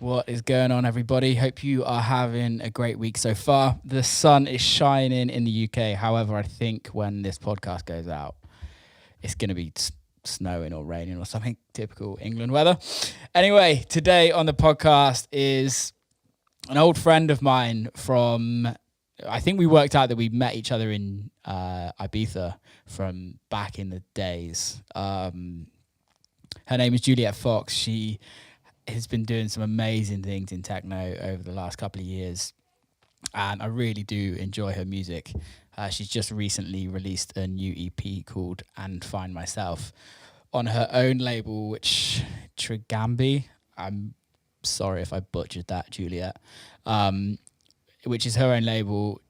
What is going on, everybody? Hope you are having a great week so far. The sun is shining in the UK. However, I think when this podcast goes out, it's going to be snowing or raining or something, typical England weather. Anyway, today on the podcast is an old friend of mine from, I think we worked out that we met each other in Ibiza from back in the days. Her name is Juliet Fox. She has been doing some amazing things in techno over the last couple of years, and I really do enjoy her music. She's just recently released a new EP called And Find Myself on her own label, which TREGAMBE, I'm sorry if I butchered that, Juliet, which is her own label.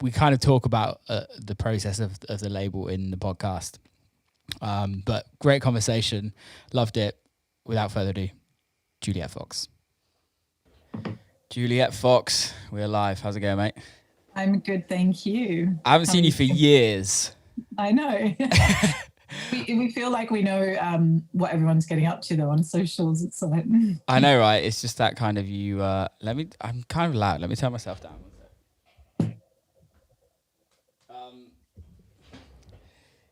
We kind of talk about the process of the label in the podcast, but great conversation, loved it. Without further ado, Juliet Fox. Juliet Fox, we're live. How's it going, mate? I'm good, thank you. I haven't seen you for years. I know. we feel like we know what everyone's getting up to, though, on socials. It's like... I know, right? It's just that kind of you... I'm kind of loud. Let me turn myself down.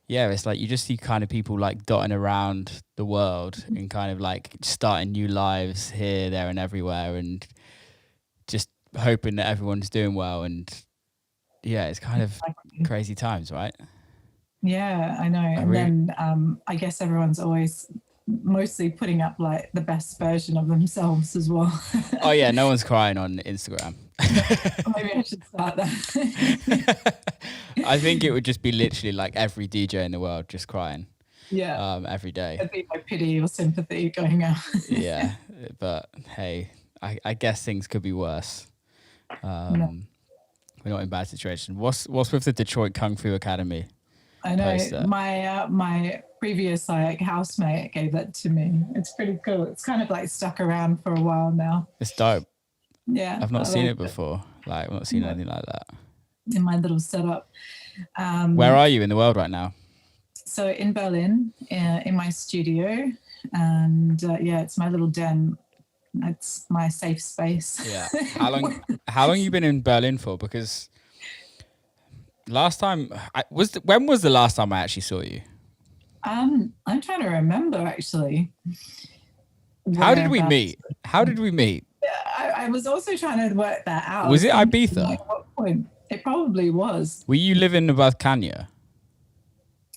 Yeah, it's like you just see kind of people like dotting around the world and kind of like starting new lives here, there, and everywhere, and just hoping that everyone's doing well. And yeah, it's kind of crazy times, right? Yeah, I know. Then I guess everyone's always mostly putting up like the best version of themselves as well. Oh yeah, no one's crying on Instagram. Maybe I should start that. I think it would just be literally like every DJ in the world just crying. Yeah. Every day. There'd be no pity or sympathy going out. Yeah, but hey, I guess things could be worse. No. We're not in a bad situation. What's with the Detroit Kung Fu Academy? I know poster? my previous housemate gave that to me. It's pretty cool. It's kind of like stuck around for a while now. It's dope. Yeah, I've not seen it before. Like, I've not seen anything like that. In my little setup. Where are you in the world right now? So in Berlin, in my studio, and it's my little den. It's my safe space. Yeah. How long you been in Berlin for? Because last time when was the last time I actually saw you? I'm trying to remember actually. How did we meet? I was also trying to work that out. Was it Ibiza? Like, what point? It probably was. Were you living above Kenya?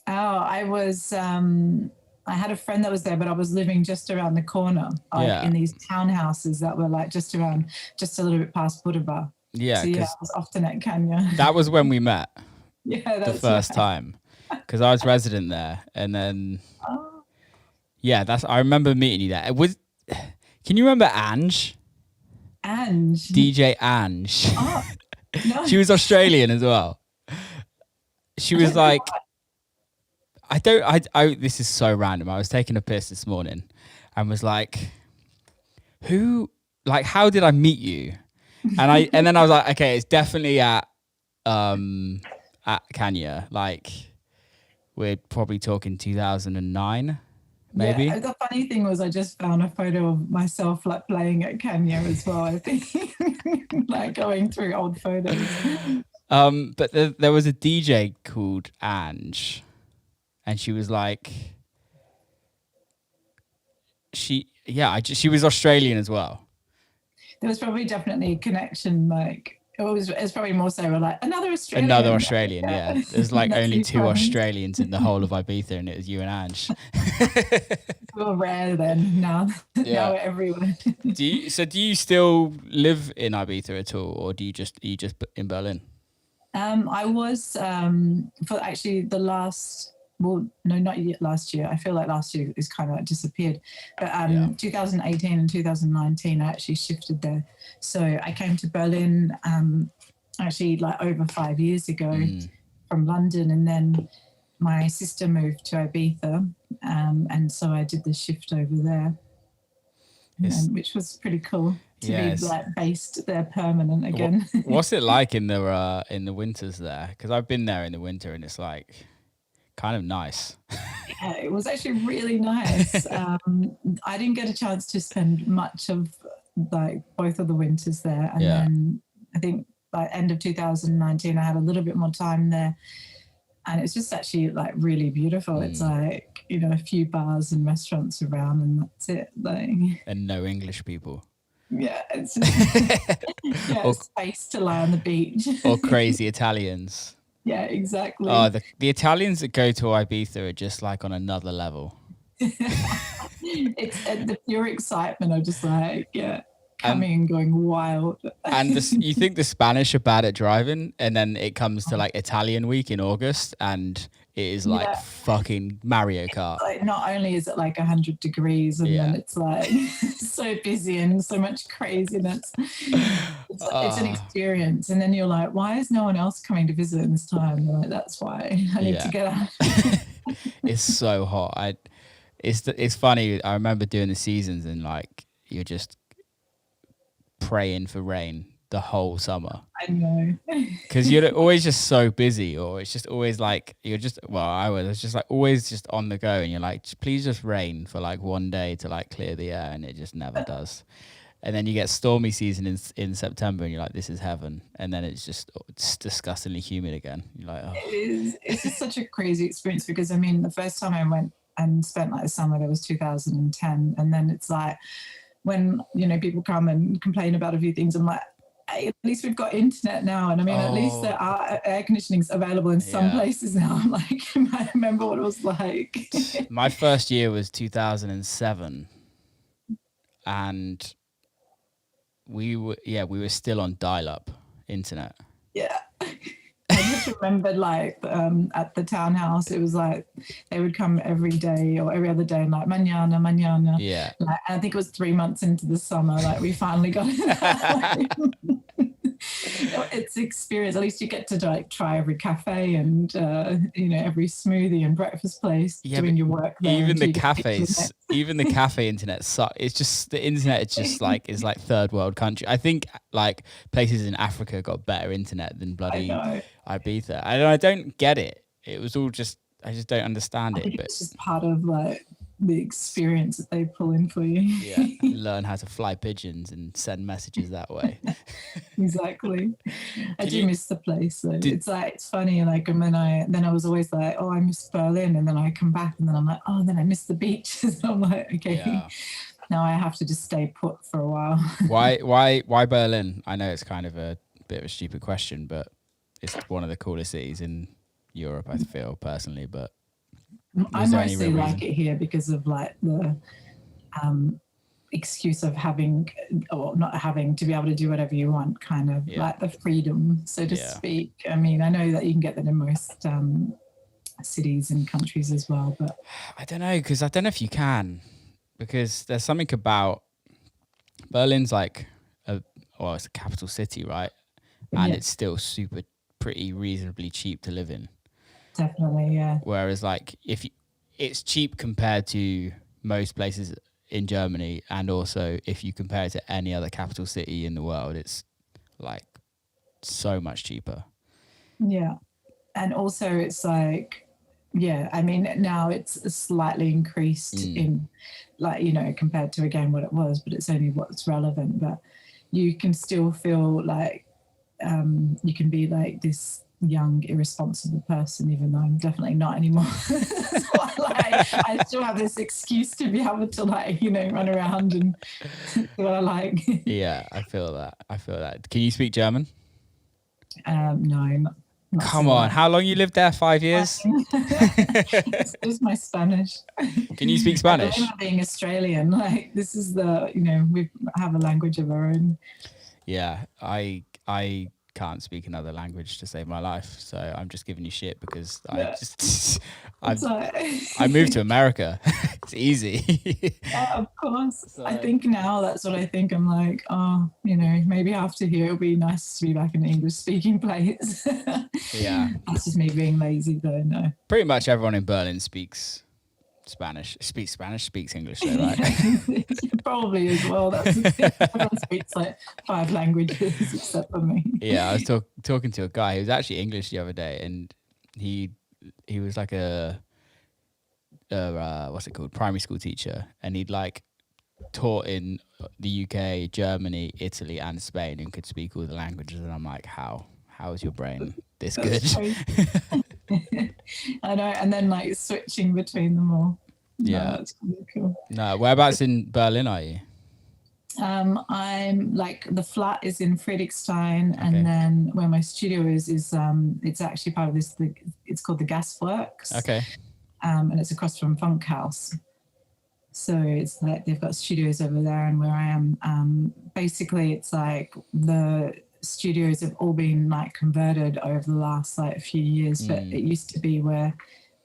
Oh, I was. I had a friend that was there, but I was living just around the corner, in these townhouses that were like just a little bit past Budapest. Yeah, so, I was often at Kenya. That was when we met. Yeah, that's the first time, because I was resident there, and then I remember meeting you there. Can you remember Ange? DJ Ange. Oh, no. She was Australian as well. She was like, this is so random. I was taking a piss this morning and was like, how did I meet you? And then I was like, okay, it's definitely at Kenya. Like, we're probably talking 2009. Maybe. Yeah, the funny thing was I just found a photo of myself like playing at Kenya as well, I think. Like going through old photos. But there was a DJ called Ange, and she was like, she was Australian as well. There was probably definitely a connection, like it's probably more so like another Australian. Yeah. There's like only two Australians in the whole of Ibiza, and it was you and Ange. We're rare then. Now we're everywhere. Do you still live in Ibiza at all, or are you just in Berlin? I was for actually the last. Well, no, not yet last year. I feel like last year is kind of like disappeared. But 2018 and 2019, I actually shifted there. So I came to Berlin actually like over 5 years ago from London. And then my sister moved to Ibiza. And so I did the shift over there, which was pretty cool to be like based there permanent again. What's it like in the winters there? Because I've been there in the winter and it's like kind of nice. Yeah, it was actually really nice. I didn't get a chance to spend much of like both of the winters there, and then I think by end of 2019 I had a little bit more time there, and it's just actually like really beautiful. It's like, you know, a few bars and restaurants around, and that's it. Like, and no English people. Yeah, it's just, or space to lie on the beach. Or crazy Italians. Yeah, exactly. Oh, the Italians that go to Ibiza are just like on another level. It's the pure excitement of just like, coming and going wild. And you think the Spanish are bad at driving, and then it comes to like Italian week in August, and it is like fucking Mario Kart. Like, not only is it like 100 degrees, and then it's like so busy and so much craziness. It's an experience. And then you're like, why is no one else coming to visit in this time? You're like, that's why I need to get out. It's so hot. It's funny. I remember doing the seasons, and like you're just praying for rain the whole summer. I know. Because you're always just so busy, or it's just always like I was just like always just on the go, and you're like, please just rain for like one day to like clear the air, and it just never does. And then you get stormy season in September, and you're like, this is heaven. And then it's disgustingly humid again. You're like, oh. It's just such a crazy experience, because I mean, the first time I went and spent like the summer there was 2010, and then it's like, when, you know, people come and complain about a few things, I'm like, hey, at least we've got internet now. And I mean, at least there are air conditionings available in some places now. I'm like, I remember what it was like. My first year was 2007. And we were still on dial-up internet. Yeah. I just remembered like at the townhouse, it was like they would come every day or every other day and like mañana. Yeah. Like, I think it was 3 months into the summer, like we finally got it. It's experience. At least you get to like try every cafe and you know, every smoothie and breakfast place doing your work there. Even the cafes, even the cafe internet sucks. It's just the internet is like third world country. I think like places in Africa got better internet than bloody Ibiza. I don't get it. It was all just, I just don't understand it. But it's just part of like the experience that they pull in for you. Yeah, learn how to fly pigeons and send messages that way. Exactly. I do miss the place though. It's like, it's funny, like, and then I was always like, oh, I miss Berlin, and then I come back and then I'm like, oh, then I miss the beaches. I'm like, okay, now I have to just stay put for a while. Why Berlin? I know it's kind of a bit of a stupid question, but it's one of the coolest cities in Europe, I feel personally. But I mostly like it here because of like the excuse of having, or not having, to be able to do whatever you want, kind of like the freedom, so to speak. I mean, I know that you can get that in most cities and countries as well, but I don't know, because I don't know if you can, because there's something about Berlin's like it's a capital city, right? And it's still pretty reasonably cheap to live in. Definitely, yeah. Whereas like it's cheap compared to most places in Germany, and also if you compare it to any other capital city in the world, it's like so much cheaper. Yeah. And also it's like, I mean, now it's slightly increased in like, you know, compared to again what it was, but it's only what's relevant. But you can still feel like you can be like this young, irresponsible person, even though I'm definitely not anymore. So I still have this excuse to be able to, like, you know, run around and do what I like. Yeah, I feel that. Can you speak German? No, not Come on, how long you lived there? 5 years? It's my Spanish. Can you speak Spanish? I'm being Australian, like, this is the, you know, we have a language of our own. Yeah, I can't speak another language to save my life, so I'm just giving you shit because I moved to America. It's easy. Yeah, of course. So, I think now that's what I think. I'm like, oh, you know, maybe after here it'll be nice to be back in an English speaking place. Yeah, that's just me being lazy, though. No, pretty much everyone in Berlin speaks Spanish, speaks English, though, right? Probably as well. That's the thing. Everyone speaks like 5 languages except for me. Yeah, I was talking to a guy who was actually English the other day, and he he was like a what's it called, primary school teacher, and he'd like taught in the UK, Germany, Italy, and Spain, and could speak all the languages. And I'm like, how is your brain this good? I know, and then like switching between them all. Yeah, no, that's really cool. No, whereabouts in Berlin are you? I'm like, the flat is in Friedrichstein, and then where my studio is it's actually part of this. It's called the Gasworks. Okay. And it's across from Funkhaus. So it's like they've got studios over there, and where I am, basically it's like the studios have all been like converted over the last like few years, but it used to be where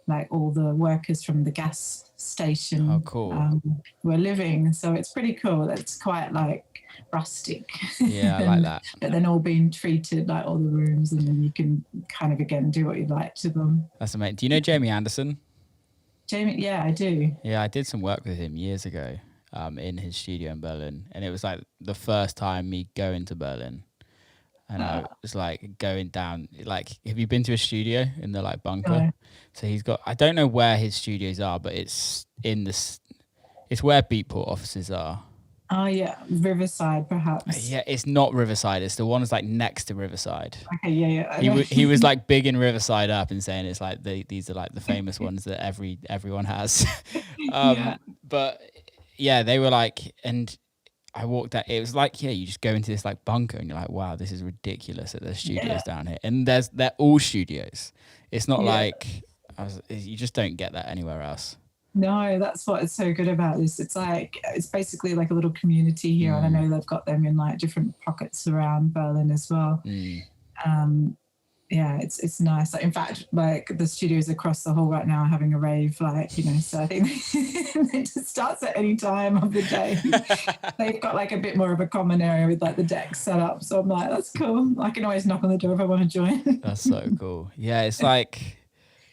like all the workers from the gas station were living. So it's pretty cool. It's quite like rustic. Yeah, I like that. But then all being treated like all the rooms, and then you can kind of again do what you like to them. That's amazing. Do you know Jamie Anderson? Jamie, yeah, I do. Yeah, I did some work with him years ago in his studio in Berlin. And it was like the first time me going to Berlin. And I was like going down, like, have you been to a studio in the like bunker? No. So he's got, I don't know where his studios are, but it's in this, it's where Beatport offices are. Oh yeah, Riverside perhaps. Yeah, it's not Riverside. It's the ones like next to Riverside. Okay, yeah. He was like big in Riverside up and saying it's like these are like the famous ones that everyone has. But yeah, they were like, and I walked out. It was like, yeah, you just go into this like bunker and you're like, wow, this is ridiculous that there's studios down here, and they're all studios. It's not like you just don't get that anywhere else. No, that's what is so good about this. It's like, it's basically like a little community here, and I know they've got them in like different pockets around Berlin as well. Yeah, it's nice. Like, in fact, like the studios across the hall right now are having a rave, like, you know, so I think it just starts at any time of the day. They've got like a bit more of a common area with like the deck set up. So I'm like, that's cool. I can always knock on the door if I want to join. That's so cool. Yeah, it's like,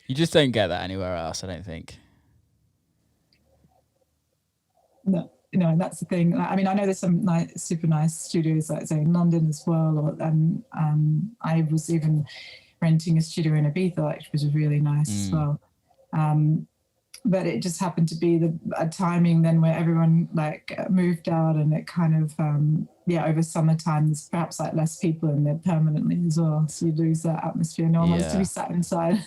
you just don't get that anywhere else, I don't think. No, and that's the thing. I mean, I know there's some super nice studios, like say in London as well. I was even renting a studio in Ibiza, which was really nice as well. But it just happened to be a timing then where everyone like moved out, and it kind of over summertime there's perhaps like less people in there permanently as well, so you lose that atmosphere. No one wants to be sat inside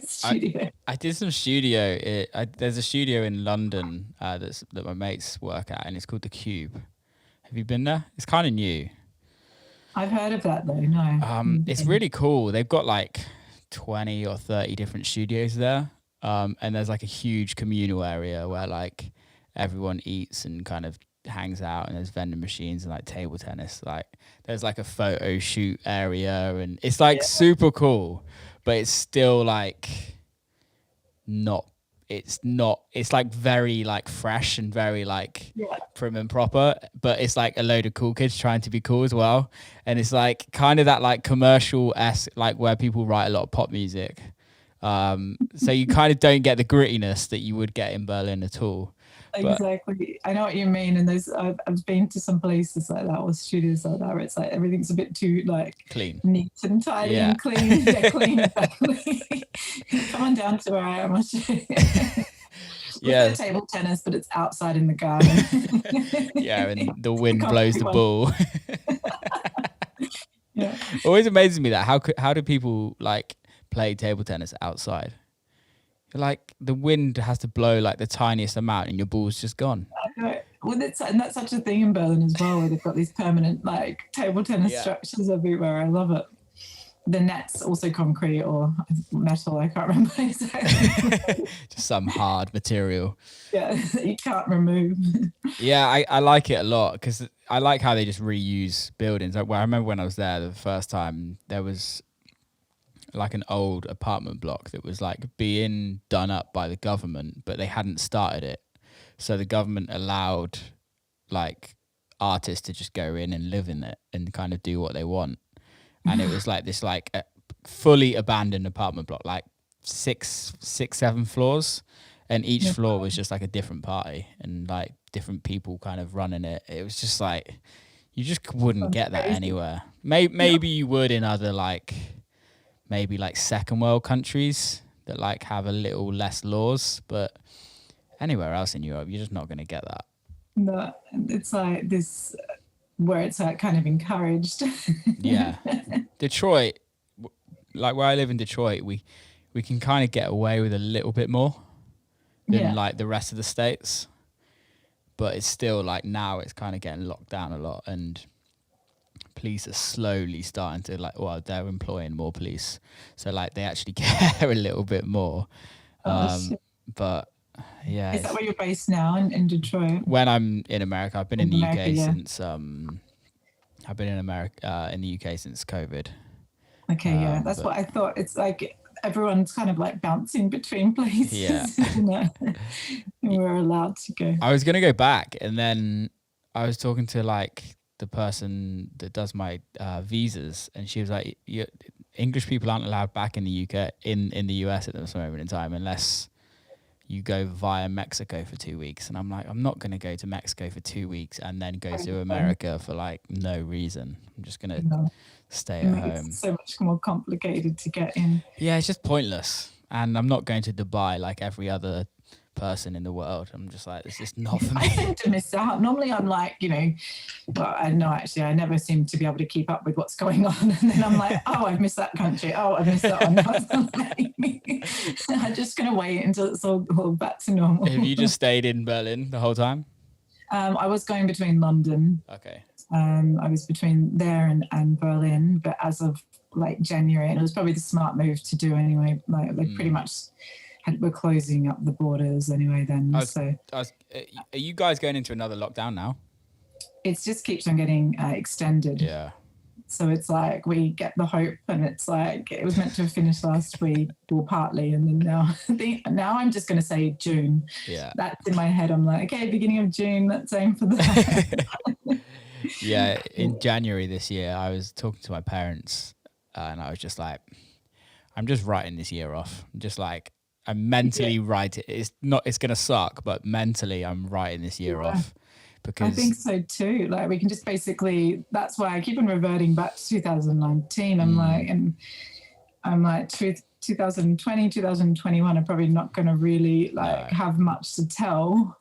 studio. I did some studio. There's a studio in London that my mates work at, and it's called The Cube. Have you been there? It's kind of new. I've heard of that though. No. It's really cool. They've got like 20 or 30 different studios there. And there's like a huge communal area where like everyone eats and kind of hangs out, and there's vending machines and like table tennis. Like there's like a photo shoot area, and it's like super cool, but it's still like it's like very like fresh and very like prim and proper, but it's like a load of cool kids trying to be cool as well. And it's like kind of that like commercial-esque, like where people write a lot of pop music. So you kind of don't get the grittiness that you would get in Berlin at all. Exactly. I know what you mean. And I've been to some places like that, or studios like that, where it's like everything's a bit too like clean, neat and tidy and clean. Yeah, clean. Exactly. Come on down to where I am. I'll show you. Yeah, table tennis, but it's outside in the garden. And the wind blows the ball. Always amazes me that how do people like play table tennis outside? Like the wind has to blow like the tiniest amount and your ball's just gone. Well, and that's such a thing in Berlin as well, where they've got these permanent like table tennis structures everywhere. I love it. The net's also concrete or metal, I can't remember exactly. Just some hard material. Yeah, that you can't remove. Yeah, I like it a lot because I like how they just reuse buildings. Like, well, I remember when I was there the first time, there was like an old apartment block that was like being done up by the government, but they hadn't started it. So the government allowed like artists to just go in and live in it and kind of do what they want. And it was like this like a fully abandoned apartment block, like six, 7 floors. And each floor was just like a different party and like different people kind of running it. It was just like, you just wouldn't get that anywhere. Maybe you would in other like, maybe like second world countries, that like have a little less laws, but anywhere else in Europe, you're just not going to get that. No, it's like this where it's like kind of encouraged. Yeah. Detroit, like where I live in Detroit, we can kind of get away with a little bit more than like the rest of the states. But it's still like now it's kind of getting locked down a lot, and police are slowly starting to like, well, they're employing more police. So like they actually care a little bit more. But yeah. Is that where you're based now in Detroit? When I'm in America, I've been in the UK since I've been in America in the UK since COVID. Okay, yeah, that's what I thought. It's like everyone's kind of like bouncing between places. Yeah, we're allowed to go. I was gonna go back, and then I was talking to like the person that does my visas, and she was like, "English people aren't allowed back in the UK in the US at this moment in time unless you go via Mexico for 2 weeks." And I'm like, I'm not going to go to Mexico for 2 weeks and then go to America for like no reason. I'm just going to stay at home. It's so much more complicated to get in. Yeah, it's just pointless. And I'm not going to Dubai like every other person in the world. I'm just like, it's just not for me. I tend to miss out. Normally I'm like, well, I know actually I never seem to be able to keep up with what's going on. And then I'm like, oh, I've missed that country. Oh, I've missed that one. I'm just going to wait until it's all back to normal. Have you just stayed in Berlin the whole time? I was going between London. Okay. I was between there and Berlin, but as of like January, and it was probably the smart move to do anyway. Like they pretty much we're closing up the borders anyway then. Are you guys going into another lockdown now? It just keeps on getting extended. Yeah. So it's like we get the hope, and it's like it was meant to have finished last week, well, partly, and then now I'm just going to say June. Yeah. That's in my head. I'm like, okay, beginning of June. Let's aim for that. Yeah. In January this year, I was talking to my parents, and I was just like, I'm just writing this year off. I'm just like, I'm mentally writing. It's going to suck, but mentally I'm writing this year off. Because I think so too. Like we can just basically, that's why I keep on reverting back to 2019. I'm like 2020, 2021 are probably not going to really have much to tell.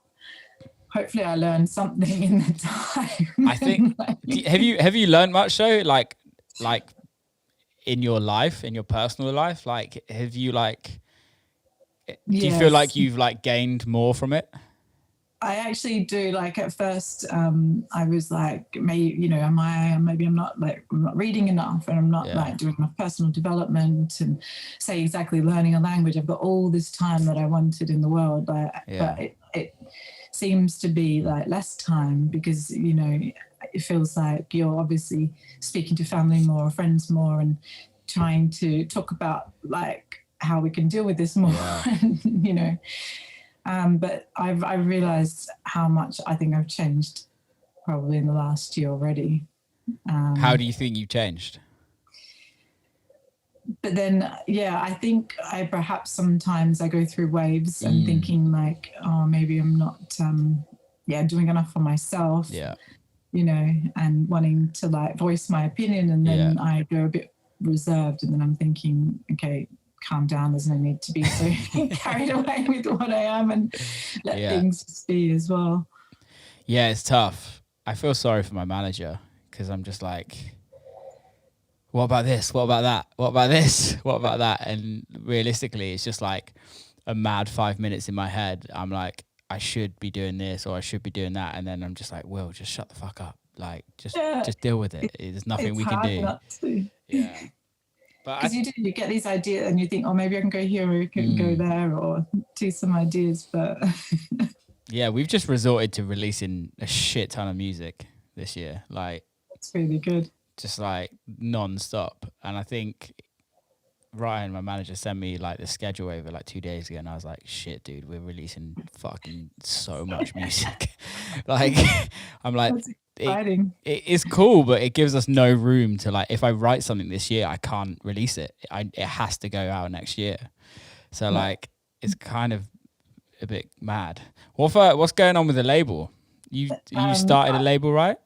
Hopefully I learned something in the time. I think, have you learned much though? Like in your life, in your personal life, like have you do you feel like you've gained more from it? I actually do. Like at first, I was like, maybe I'm not reading enough, and I'm not doing enough personal development and say exactly learning a language. I've got all this time that I wanted in the world, but it seems to be like less time because it feels like you're obviously speaking to family more, friends more, and trying to talk about like how we can deal with this more. But I've realized how much I think I've changed probably in the last year already. How do you think you've changed? But then, I think I perhaps sometimes I go through waves and thinking like, oh, maybe I'm not, doing enough for myself. Yeah. And wanting to like voice my opinion, and then I go a bit reserved, and then I'm thinking, okay, calm down, there's no need to be so carried away with what I am, and let things just be as well. Yeah, it's tough. I feel sorry for my manager because I'm just like, what about this? What about that? What about this? What about that? And realistically, it's just like a mad 5 minutes in my head. I'm like, I should be doing this or I should be doing that. And then I'm just like, Will, just shut the fuck up. Like, just deal with it. There's nothing we can do. Not to. Yeah. Because you get these ideas and you think, oh, maybe I can go here or I can go there or do some ideas. But yeah, we've just resorted to releasing a shit ton of music this year. Like, it's really good. Just like non-stop. And I think Ryan, my manager, sent me like the schedule over like 2 days ago, and I was like, shit, dude, we're releasing fucking so much music. Like, I'm like, it is cool, but it gives us no room to like, if I write something this year, I can't release it. It has to go out next year. So like, it's kind of a bit mad. What's going on with the label? You started a label, right?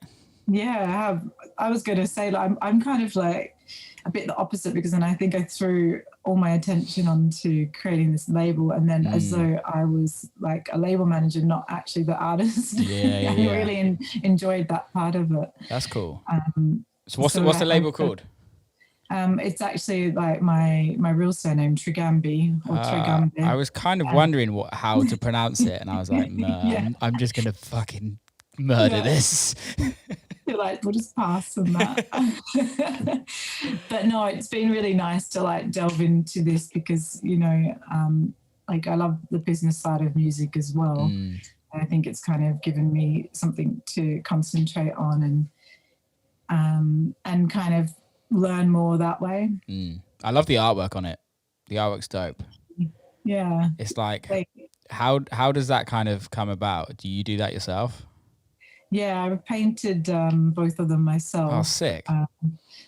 Yeah, I have. I was going to say, like, I'm kind of like a bit the opposite, because then I think I threw all my attention onto creating this label, and then as though I was like a label manager, not actually the artist. I really enjoyed that part of it. That's cool. So what's the label called? It's actually like my real surname, TREGAMBE or TREGAMBE. I was kind of wondering how to pronounce it, and I was like, no, I'm just gonna fucking murder this. You're like, we'll just pass on that. But no, it's been really nice to like delve into this because, you know, like I love the business side of music as well. I think it's kind of given me something to concentrate on and kind of learn more that way. I love the artwork on it. The artwork's dope. Yeah. It's like how does that kind of come about? Do you do that yourself? Yeah, I painted both of them myself. Oh, sick.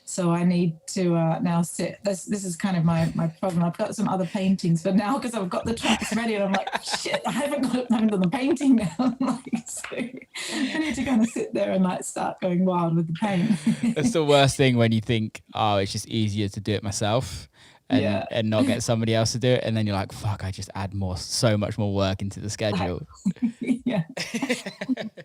So I need to now sit. This is kind of my problem. I've got some other paintings, but now because I've got the tracks ready, and I'm like, shit, I haven't done the painting now. Like, so I need to kind of sit there and like start going wild with the paint. That's the worst thing when you think, oh, it's just easier to do it myself. And not get somebody else to do it, and then you're like, fuck, I just add so much more work into the schedule. Yeah.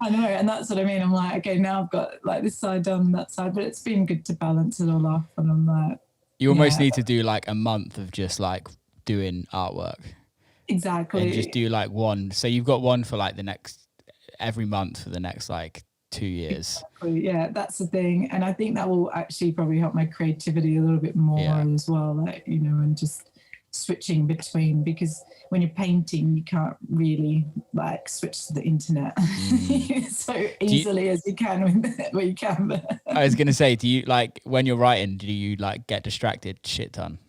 I know, and that's what I mean. I'm like, okay, now I've got like this side done, that side, but it's been good to balance it all off. And I'm like, you almost need to do like a month of just like doing artwork. Exactly. And just do like one. So you've got one for like every month for the next like 2 years. Exactly. Yeah, that's the thing. And I think that will actually probably help my creativity a little bit more as well. Like, you know, and just switching between, because when you're painting, you can't really like switch to the internet so easily as you can with your camera. I was going to say, do you like when you're writing, do you like get distracted shit ton?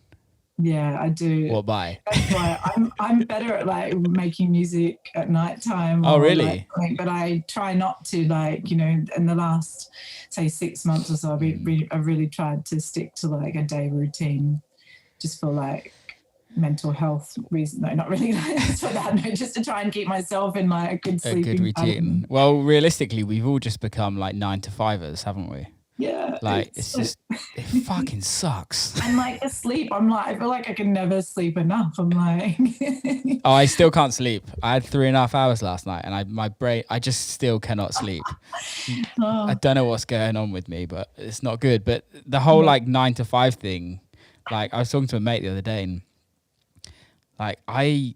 Yeah, I do. What by? That's why I'm better at like making music at nighttime. Oh, really? Like, but I try not to, like, you know, in the last say 6 months or so, I've really tried to stick to like a day routine, just for like mental health reason. No, not really for that. No, just to try and keep myself in like a good sleeping pattern. Well, realistically, we've all just become like 9-to-5ers, haven't we? Yeah, like it fucking sucks. And like asleep, I'm like, I feel like I can never sleep enough. I'm like, oh, I still can't sleep. I had 3.5 hours last night, and my brain, I just still cannot sleep. I don't know what's going on with me, but it's not good. But the whole like 9-to-5 thing, like I was talking to a mate the other day, and like the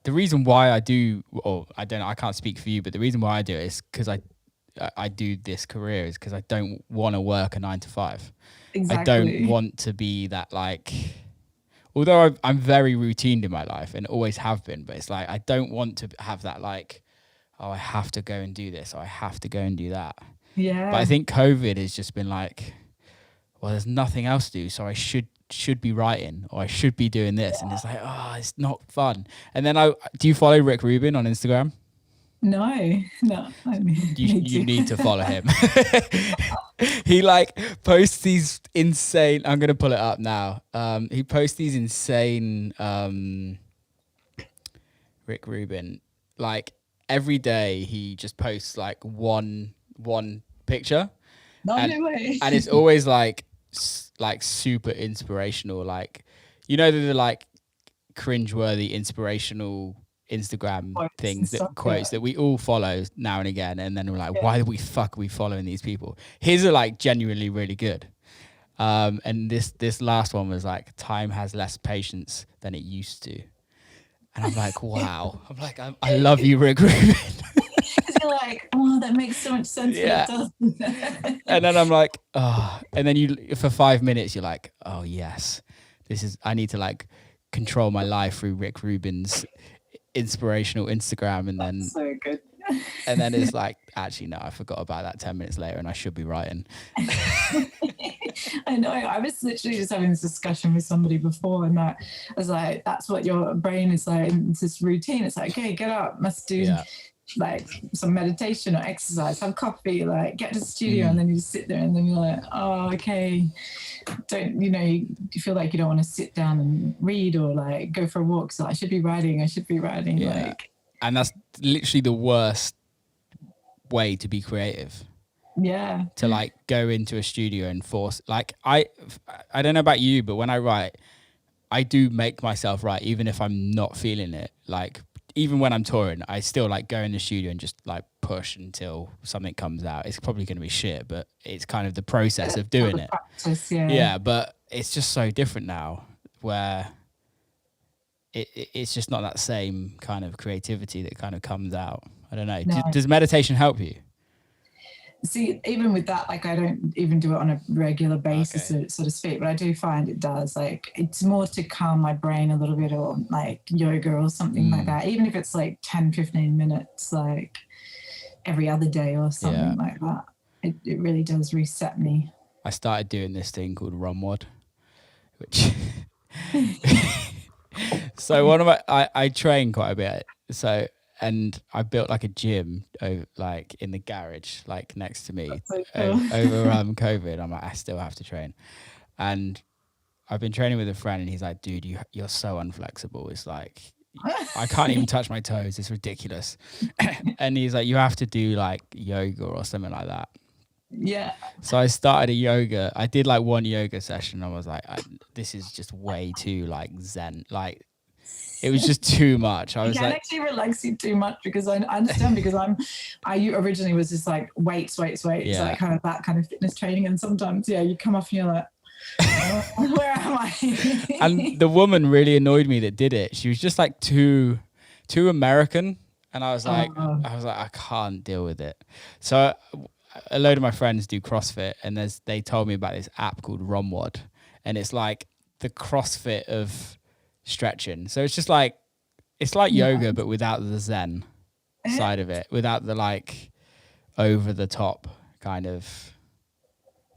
reason why I do, or I don't know, I can't speak for you, but the reason why I do it is because I do this career is because I don't want to work a 9-to-5. Exactly. I don't want to be that like, although I'm very routined in my life and always have been, but it's like, I don't want to have that like, oh, I have to go and do this, or I have to go and do that. Yeah. But I think COVID has just been like, well, there's nothing else to do, so I should be writing, or I should be doing this. And it's like, oh, it's not fun. And then do you follow Rick Rubin on Instagram? No. I mean, you need to follow him. He like posts these insane, I'm gonna pull it up now. He posts these insane Rick Rubin, like every day he just posts like one picture. No way. And it's always like super inspirational, like, you know, the like cringeworthy inspirational Instagram things, quotes that we all follow now and again, and then we're like, why are we following these people? His are like genuinely really good. And this last one was like, time has less patience than it used to. And I'm like, wow. I'm like, I love you, Rick Rubin. You're like, oh, that makes so much sense. Yeah. But it doesn't. And then I'm like, oh, and then you, for 5 minutes, you're like, oh yes, I need to like control my life through Rick Rubin's inspirational Instagram. And then that's so good. And then it's like, actually, no, I forgot about that 10 minutes later, and I should be writing. I know. I was literally just having this discussion with somebody before, and I was like, that's what your brain is like. It's this routine. It's like, okay, get up, must do like some meditation or exercise, have coffee, like get to the studio, and then you just sit there, and then you're like, oh, okay. Don't, you know, you feel like you don't want to sit down and read or like go for a walk. So I should be writing. Yeah. Like, and that's literally the worst way to be creative. Yeah. To like go into a studio and force, like I don't know about you, but when I write, I do make myself right, even if I'm not feeling it. Like, even when I'm touring, I still like go in the studio and just like push until something comes out. It's probably going to be shit, but it's kind of the process of doing it. Practice, yeah, but it's just so different now, where it's just not that same kind of creativity that kind of comes out. I don't know. No. Does meditation help you? See, even with that, like I don't even do it on a regular basis, so to speak, but I do find it does. Like it's more to calm my brain a little bit, or like yoga or something like that. Even if it's like 10, 15 minutes, like every other day or something like that. It really does reset me. I started doing this thing called Rumwad, which so one of my I train quite a bit. So and I built like a gym like in the garage, like next to me. So cool. over COVID. I'm like, I still have to train. And I've been training with a friend and he's like, dude, you're so unflexible. It's like, I can't even touch my toes. It's ridiculous. And he's like, you have to do like yoga or something like that. Yeah. So I started a yoga. I did like one yoga session. I was like, this is just way too like zen. Like, it was just too much. I was like, actually relax you too much, because I understand, because I originally was just like weights, yeah. like kind of that kind of fitness training, and sometimes you come off and you're like, oh, where am I? And the woman really annoyed me that did it. She was just like too American, and I was like, I can't deal with it. So a load of my friends do CrossFit, and they told me about this app called Rumwad, and it's like the CrossFit of stretching. So it's just like, it's like yoga, but without the zen side of it, without the like over the top kind of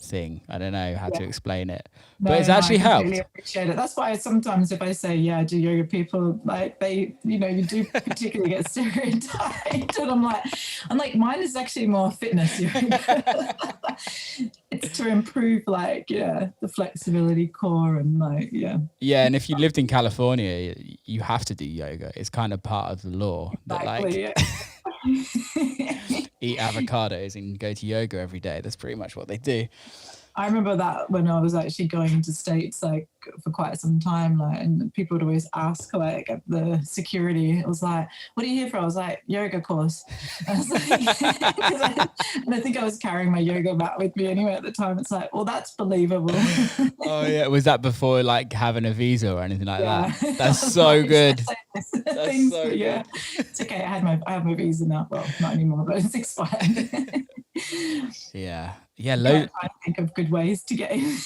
thing. I don't know how to explain it, but it's actually helped. I really appreciate it. That's why sometimes if I say, I do yoga, people like you do particularly get stereotyped, and I'm like, mine is actually more fitness yoga. It's to improve the flexibility core and and if you lived in California, you have to do yoga. It's kind of part of the law. Exactly, eat avocados and go to yoga every day. That's pretty much what they do. I remember that when I was actually going to States, like for quite some time, like, and people would always ask, like, at the security, it was like, "What are you here for?" I was like, "Yoga course." I was like, and I think I was carrying my yoga mat with me anyway at the time. It's like, well, that's believable. Oh yeah, was that before like having a visa or anything like that? That's so good. That's so good. Yeah, it's okay. I have my visa now. Well, not anymore, but it's expired. Yeah. I think of good ways to get in.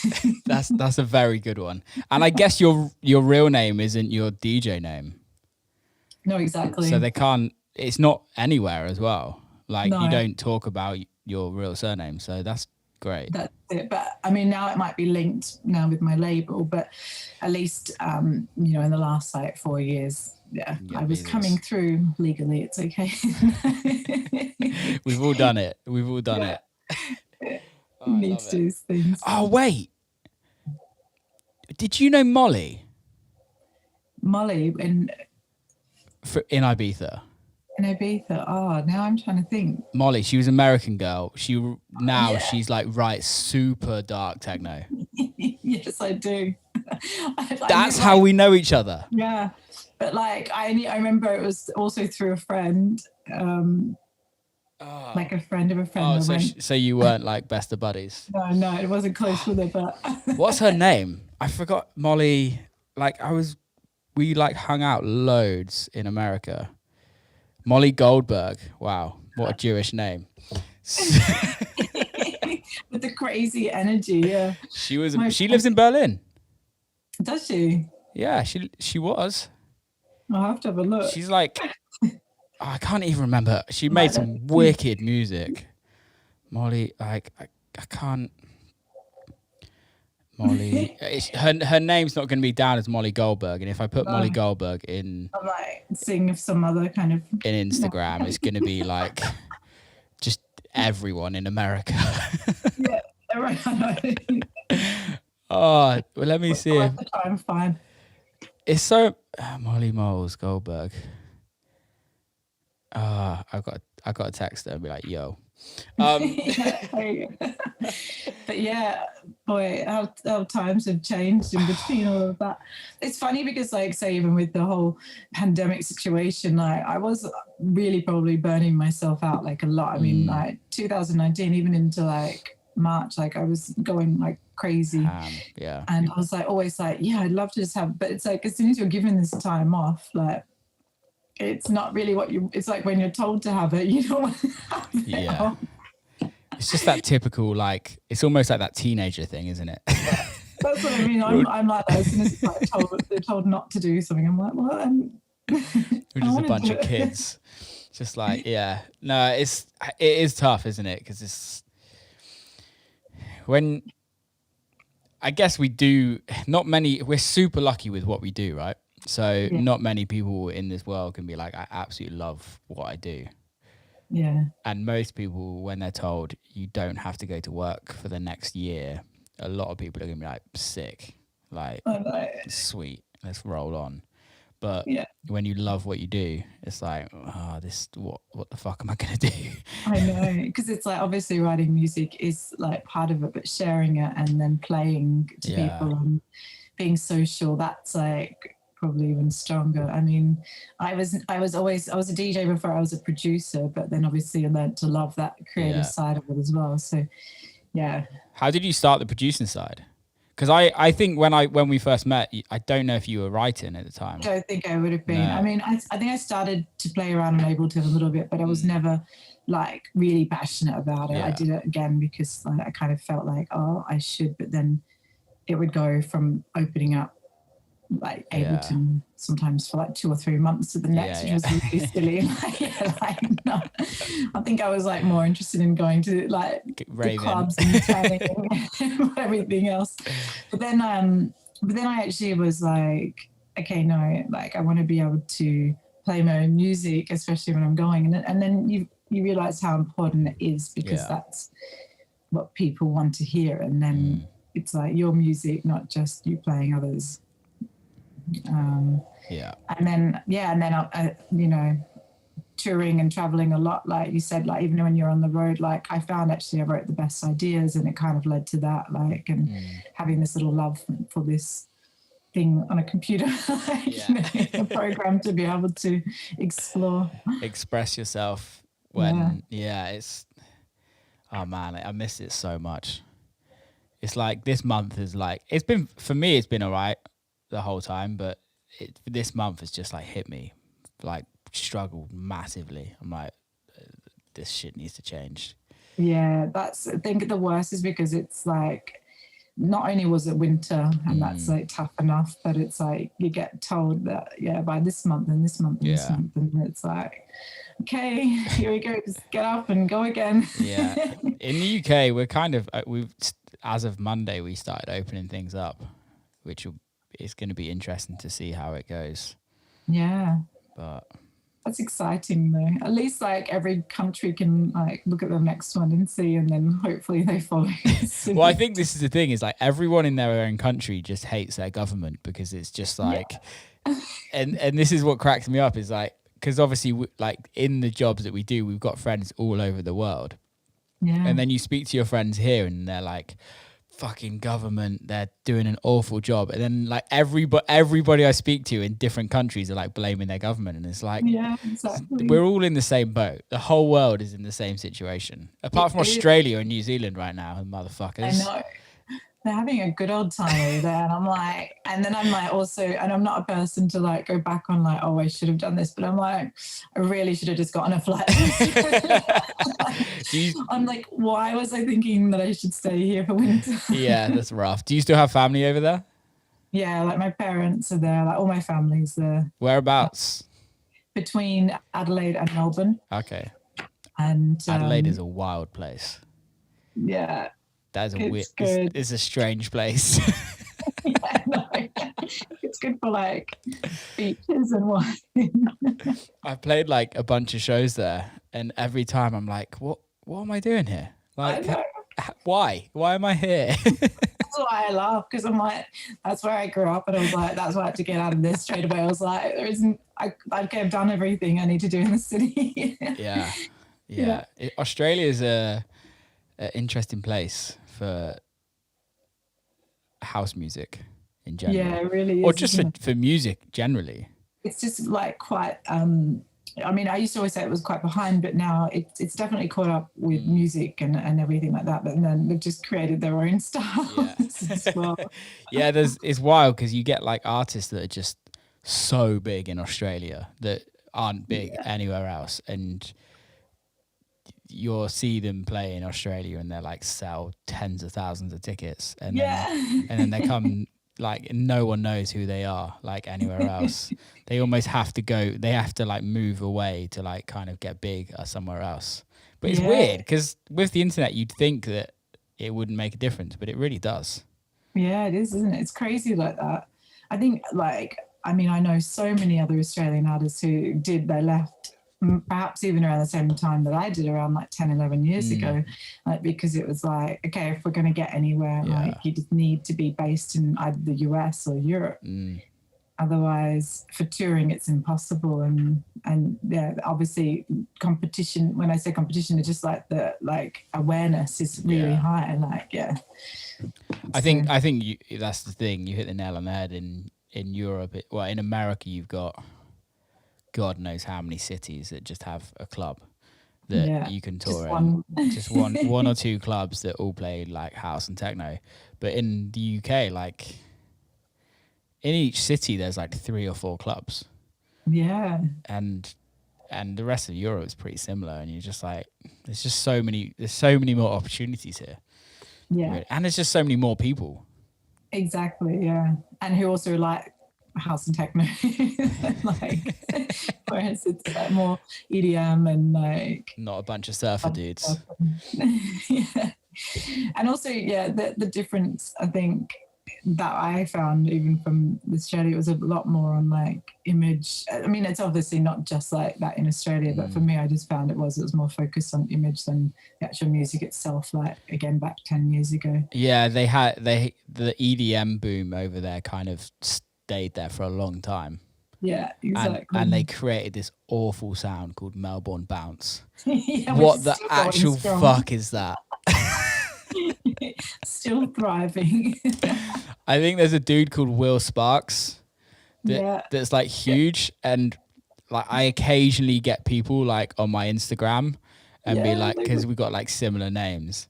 That's a very good one. And I guess your real name isn't your DJ name. No, exactly. So it's not anywhere as well. Like you don't talk about your real surname. So that's great. That's it. But I mean, now it might be linked now with my label, but at least, in the last 4 years, I was coming through legally. It's okay. We've all done it. It. Oh, need to do things. Oh, wait. Did you know Molly? Molly in Ibiza. In Ibiza. Oh, now I'm trying to think. Molly, she was an American girl. She's like super dark techno. Yes, I do. That's how we know each other. Yeah. But I remember it was also through a friend. Like a friend of a friend. Oh, so you weren't like best of buddies? No, it wasn't close with her. But what's her name? I forgot. Molly. We hung out loads in America. Molly Goldberg. Wow, what a Jewish name. With the crazy energy, yeah. She lives in Berlin. Does she? Yeah, she was. I'll have to have a look. She's like. I can't even remember. She made some wicked music. Molly, I can't. Molly, her name's not going to be down as Molly Goldberg, and if I put Molly Goldberg in, I might sing some other kind of in Instagram, it's going to be like just everyone in America. Yeah, everyone. Oh, well, let me see. I'm fine. It's so Molly Moles Goldberg. I got a text there and be like, yo. But boy, how times have changed in between all of that. It's funny because, like, say, even with the whole pandemic situation, like, I was really probably burning myself out like a lot. I mean, like 2019, even into like March, like I was going like crazy. Yeah. And I was like, always like, yeah, I'd love to just have, but it's like, as soon as you're given this time off, like, it's not really what it's like when you're told to have it, you don't want to have it. Yeah. It's just that typical, like, it's almost like that teenager thing, isn't it? That's what I mean. I'm like that. As soon as it's like they're told not to do something, I'm like, well, we're just a bunch of kids. Just like, yeah. No, it is tough, isn't it? Because it's when, I guess we're super lucky with what we do, right? So not many people in this world can be like, I absolutely love what I do. Yeah. And most people, when they're told you don't have to go to work for the next year, a lot of people are going to be like, sick. Like, sweet, let's roll on. But when you love what you do, it's like, what the fuck am I going to do? I know, because it's like, obviously writing music is like part of it, but sharing it and then playing to people and being social, that's like probably even stronger. I mean, I was a DJ before I was a producer, but then obviously I learned to love that creative side of it as well. So yeah. How did you start the producing side? Because I think when we first met, I don't know if you were writing at the time. I don't think I would have been. No. I mean, I think I started to play around on Ableton a little bit, but I was never like really passionate about it. I did it again because I kind of felt like, oh, I should, but then it would go from opening up like Ableton sometimes for like 2 or 3 months to the next, which was really silly. No. I think I was like more interested in going to like the clubs and turning and everything else. But then I actually was like, okay, no, like I want to be able to play my own music, especially when I'm going. And then you realize how important it is, because that's what people want to hear. And then it's like your music, not just you playing others. And then I, you know, touring and traveling a lot, like you said, like even when you're on the road, like I found actually I wrote the best ideas, and it kind of led to that, like, and having this little love for this thing on a computer, like, you know, a program to be able to express yourself when it's, oh man, I miss it so much. It's like this month is like, it's been all right the whole time, but this month has just like hit me, like struggled massively. I'm like, this shit needs to change. Yeah, I think the worst is because it's like, not only was it winter and that's like tough enough, but it's like you get told that by this month and this month and this month, and it's like, okay, here we go, just get up and go again. In the UK, we're kind of as of Monday we started opening things up, which it's going to be interesting to see how it goes. But that's exciting though. At least like every country can like look at the next one and see, and then hopefully they follow. Well, I think this is the thing, is like everyone in their own country just hates their government, because it's just like, and this is what cracks me up, is like, because obviously like in the jobs that we do, we've got friends all over the world. And then you speak to your friends here and they're like, fucking government, they're doing an awful job. And then like everybody I speak to in different countries are like blaming their government, and it's like, exactly, we're all in the same boat. The whole world is in the same situation, apart from Australia and New Zealand right now, motherfuckers. I know, they're having a good old time over there, and I'm like, and then I'm like also, and I'm not a person to like go back on like, oh, I should have done this, but I'm like, I really should have just gotten a flight. I'm like, why was I thinking that I should stay here for winter? Yeah, that's rough. Do you still have family over there? Yeah, like my parents are there, like all my family's there. Whereabouts? Between Adelaide and Melbourne. Okay. And Adelaide is a wild place. Yeah. That's a weird. It's a strange place. It's good for like beaches and wine. I've played like a bunch of shows there, and every time I'm like, what am I doing here? Like, why am I here? That's why I laugh, because I'm like, that's where I grew up, and I was like, that's why I had to get out of this straight away. I was like, I've done everything I need to do in the city. Yeah. Australia is a interesting place for house music in general. Yeah, it really is. Or just for music generally. It's just like quite, I mean, I used to always say it was quite behind, but now it's definitely caught up with music and everything like that. But then they've just created their own styles as well. Yeah, it's wild because you get like artists that are just so big in Australia that aren't big anywhere else. And you'll see them play in Australia and they're like sell tens of thousands of tickets. And then they come... like no one knows who they are like anywhere else. They almost have to like move away to like kind of get big somewhere else. But it's weird because with the internet you'd think that it wouldn't make a difference, but it really does. Yeah, it is, isn't it? It's crazy like that. I think like, I mean, I know so many other Australian artists they left perhaps even around the same time that I did, around like 10, 11 years ago, like, because it was like, okay, if we're going to get anywhere, like you just need to be based in either the US or Europe. Otherwise, for touring, it's impossible. And yeah, obviously competition, when I say competition, it's just like the awareness is really high. Like, I think that's the thing. You hit the nail on the head. In Europe, in America, you've got God knows how many cities that just have a club that you can tour in. Just one or two clubs that all play like house and techno. But in the UK, like in each city, there's like 3 or 4 clubs. Yeah. And the rest of Europe is pretty similar. And you're just like, there's so many more opportunities here. Yeah. Really. And there's just so many more people. Exactly. Yeah. And who also like house and techno, like, whereas it's like more EDM and like not a bunch of surfer dudes. Yeah. And also, the difference I think that I found even from Australia was a lot more on like image. I mean, it's obviously not just like that in Australia, but for me, I just found it was more focused on image than the actual music itself. Like again, back 10 years ago. Yeah, the EDM boom over there kind of stayed there for a long time. Yeah, exactly. And they created this awful sound called Melbourne Bounce. Yeah, what the actual fuck is that? Still thriving. I think there's a dude called Will Sparks that's like huge, and like I occasionally get people like on my Instagram and be like, because we got like similar names,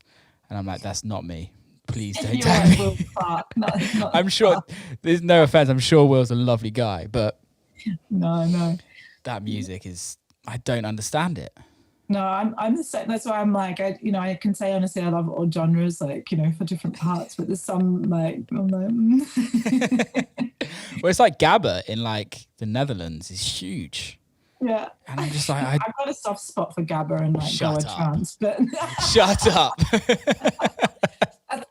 and I'm like, that's not me. Please don't tag me. I'm sure, there's no offense, I'm sure Will's a lovely guy, but no, that music is, I don't understand it. No, I'm the same. That's why I'm like, I can say honestly, I love all genres, like, for different parts, but there's some like, I'm like, Well, it's like GABA in like the Netherlands is huge. Yeah. And I'm just like, I've got a soft spot for GABA and like Goa trance, but shut up.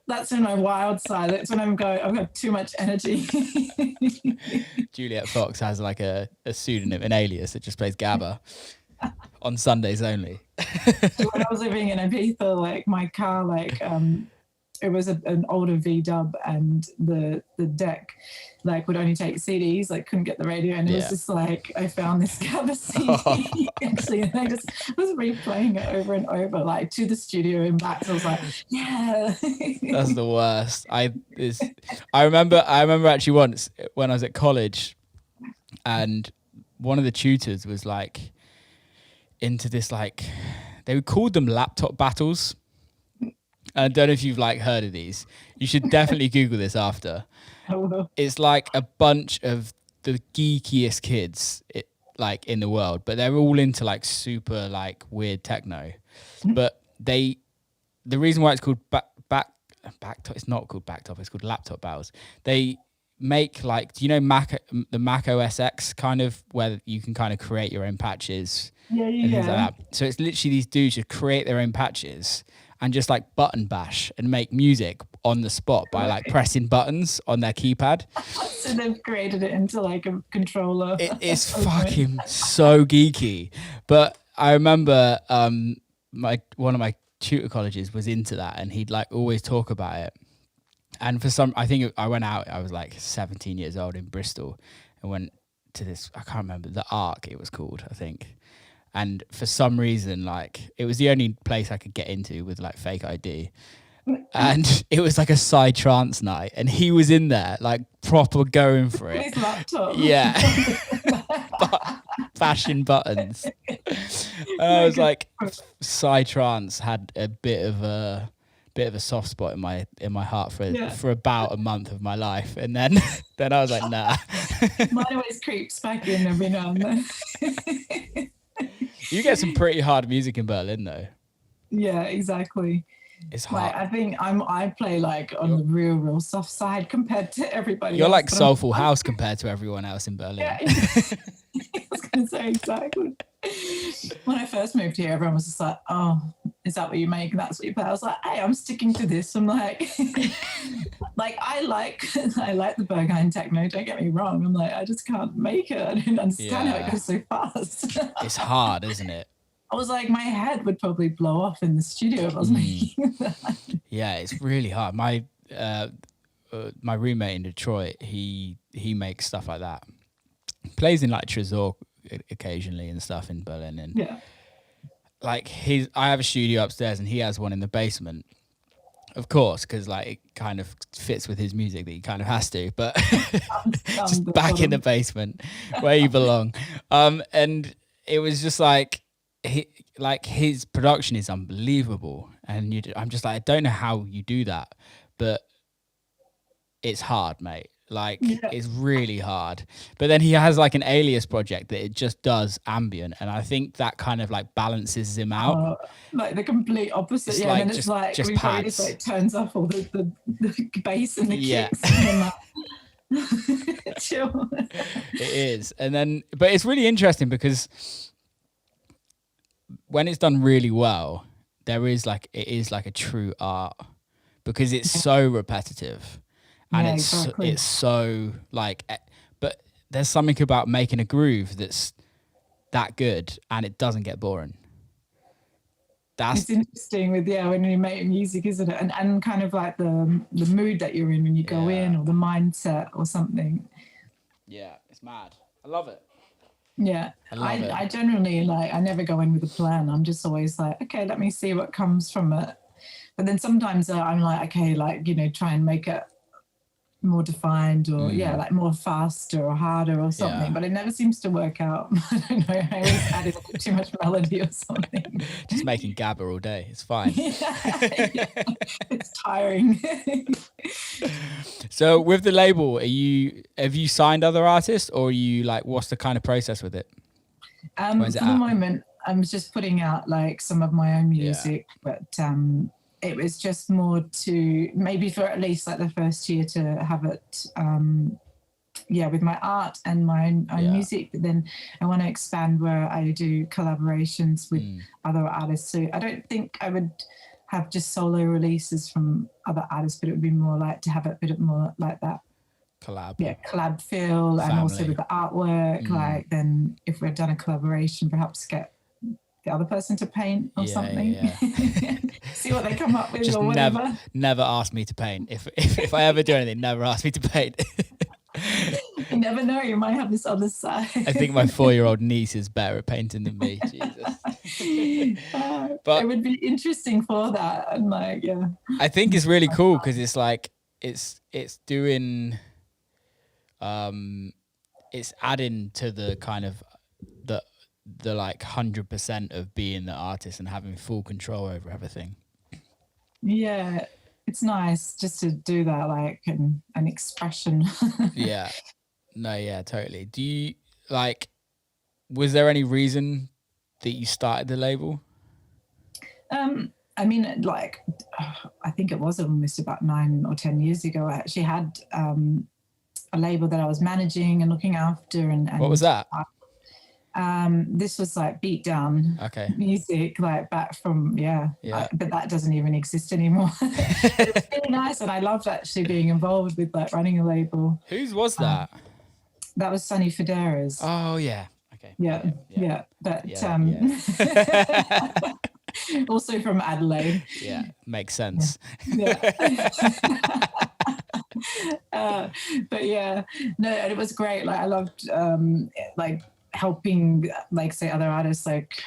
That's in my wild side. That's when I've got too much energy. Juliet Fox has like a pseudonym, an alias that just plays GABA on Sundays only. When I was living in Ibiza, like my car, like it was an older V-dub, and the deck like would only take CDs, like couldn't get the radio, and it was just like I found this GABA CD actually, and I just was replaying it over and over, like to the studio and back. So I was like, yeah. That's the worst. I remember actually once when I was at college, and one of the tutors was like into this, like they called them laptop battles. I don't know if you've like heard of these. You should definitely Google this after. It's like a bunch of the geekiest kids like in the world, but they're all into like super like weird techno. But the reason why it's called backtop, it's not called backtop, it's called laptop battles. They make like, do you know the Mac OS X kind of, where you can kind of create your own patches and things like that. So it's literally these dudes who create their own patches and just like button bash and make music on the spot by like pressing buttons on their keypad. So they've created it into like a controller. It is fucking so geeky. But I remember one of my tutor colleges was into that, and he'd like always talk about it. And I think I went out, I was like 17 years old in Bristol, and went to this, I can't remember, the Arc it was called, I think. And for some reason, like, it was the only place I could get into with like fake ID. and it was like a psy-trance night, and he was in there like proper going for it. His laptop. Yeah. Fashion buttons. And I was like, psy-trance had a bit of a soft spot in my heart for about a month of my life, and then I was like, nah. Mine always creeps back in every now and then. You get some pretty hard music in Berlin, though. Yeah, exactly. It's hard. Like, I think I play like on the real soft side compared to everybody You're else. like soulful house compared to everyone else in Berlin. Yeah, I was going to say exactly. When I first moved here, everyone was just like, "Oh, is that what you make? That's what you play?" I was like, "Hey, I'm sticking to this." I'm like, I like the Berghain techno. Don't get me wrong. I'm like, I just can't make it. I don't understand how it goes so fast. It's hard, isn't it? I was like, my head would probably blow off in the studio if I was making that. Yeah, it's really hard. My roommate in Detroit, he makes stuff like that. Plays in like Tresor occasionally and stuff in Berlin, and like I have a studio upstairs and he has one in the basement, of course, because like it kind of fits with his music that he kind of has to, but just back in the basement where you belong. And it was just like his production is unbelievable, and I'm just like, I don't know how you do that, but it's hard, mate. Like, it's really hard. But then he has like an Alias project that it just does ambient, and I think that kind of like balances him out. Like the complete opposite. It's yeah, like and then it's like just everybody pads. just like turns off all the bass and the kicks. And like, chill. It is. And then, but it's really interesting because when it's done really well, it is like a true art, because it's so repetitive. And it's so like, but there's something about making a groove that's that good and it doesn't get boring. It's interesting with when you make music, isn't it? And kind of like the mood that you're in when you go in, or the mindset or something. Yeah, it's mad. I love it. Yeah, I generally I never go in with a plan. I'm just always like, okay, let me see what comes from it. But then sometimes I'm like, okay, try and make it more defined, or like more faster or harder or something, but it never seems to work out. I don't know, I always added too much melody or something. Just making gabber all day, it's fine. It's tiring. So with the label, have you signed other artists, or are you like, what's the kind of process with it? For the moment I'm just putting out like some of my own music, but it was just more to maybe for at least like the first year to have it, with my art and my own music. But then I want to expand where I do collaborations with other artists. So I don't think I would have just solo releases from other artists, but it would be more like to have a bit more like that collab feel, and also with the artwork. Like then if we've done a collaboration, perhaps get the other person to paint or something. See what they come up with. Just or whatever. Never ask me to paint. If I ever do anything, never ask me to paint. You never know, you might have this other side. I think my 4-year-old niece is better at painting than me. Jesus. But it would be interesting for that. And I think it's really cool because it's like it's doing it's adding to the kind of the like 100% of being the artist and having full control over everything. Yeah, it's nice just to do that, like an expression. Totally. Do you was there any reason that you started the label? I mean, I think it was almost about 9 or 10 years ago. I actually had a label that I was managing and looking after. And what was that? This was like beatdown music, like back from but that doesn't even exist anymore. It was really nice, and I loved actually being involved with like running a label. Whose was that? That was Sonny Federa's. Oh yeah. Okay. Yeah. But also from Adelaide. Yeah, makes sense. But no, it was great. Like I loved helping, like say other artists, like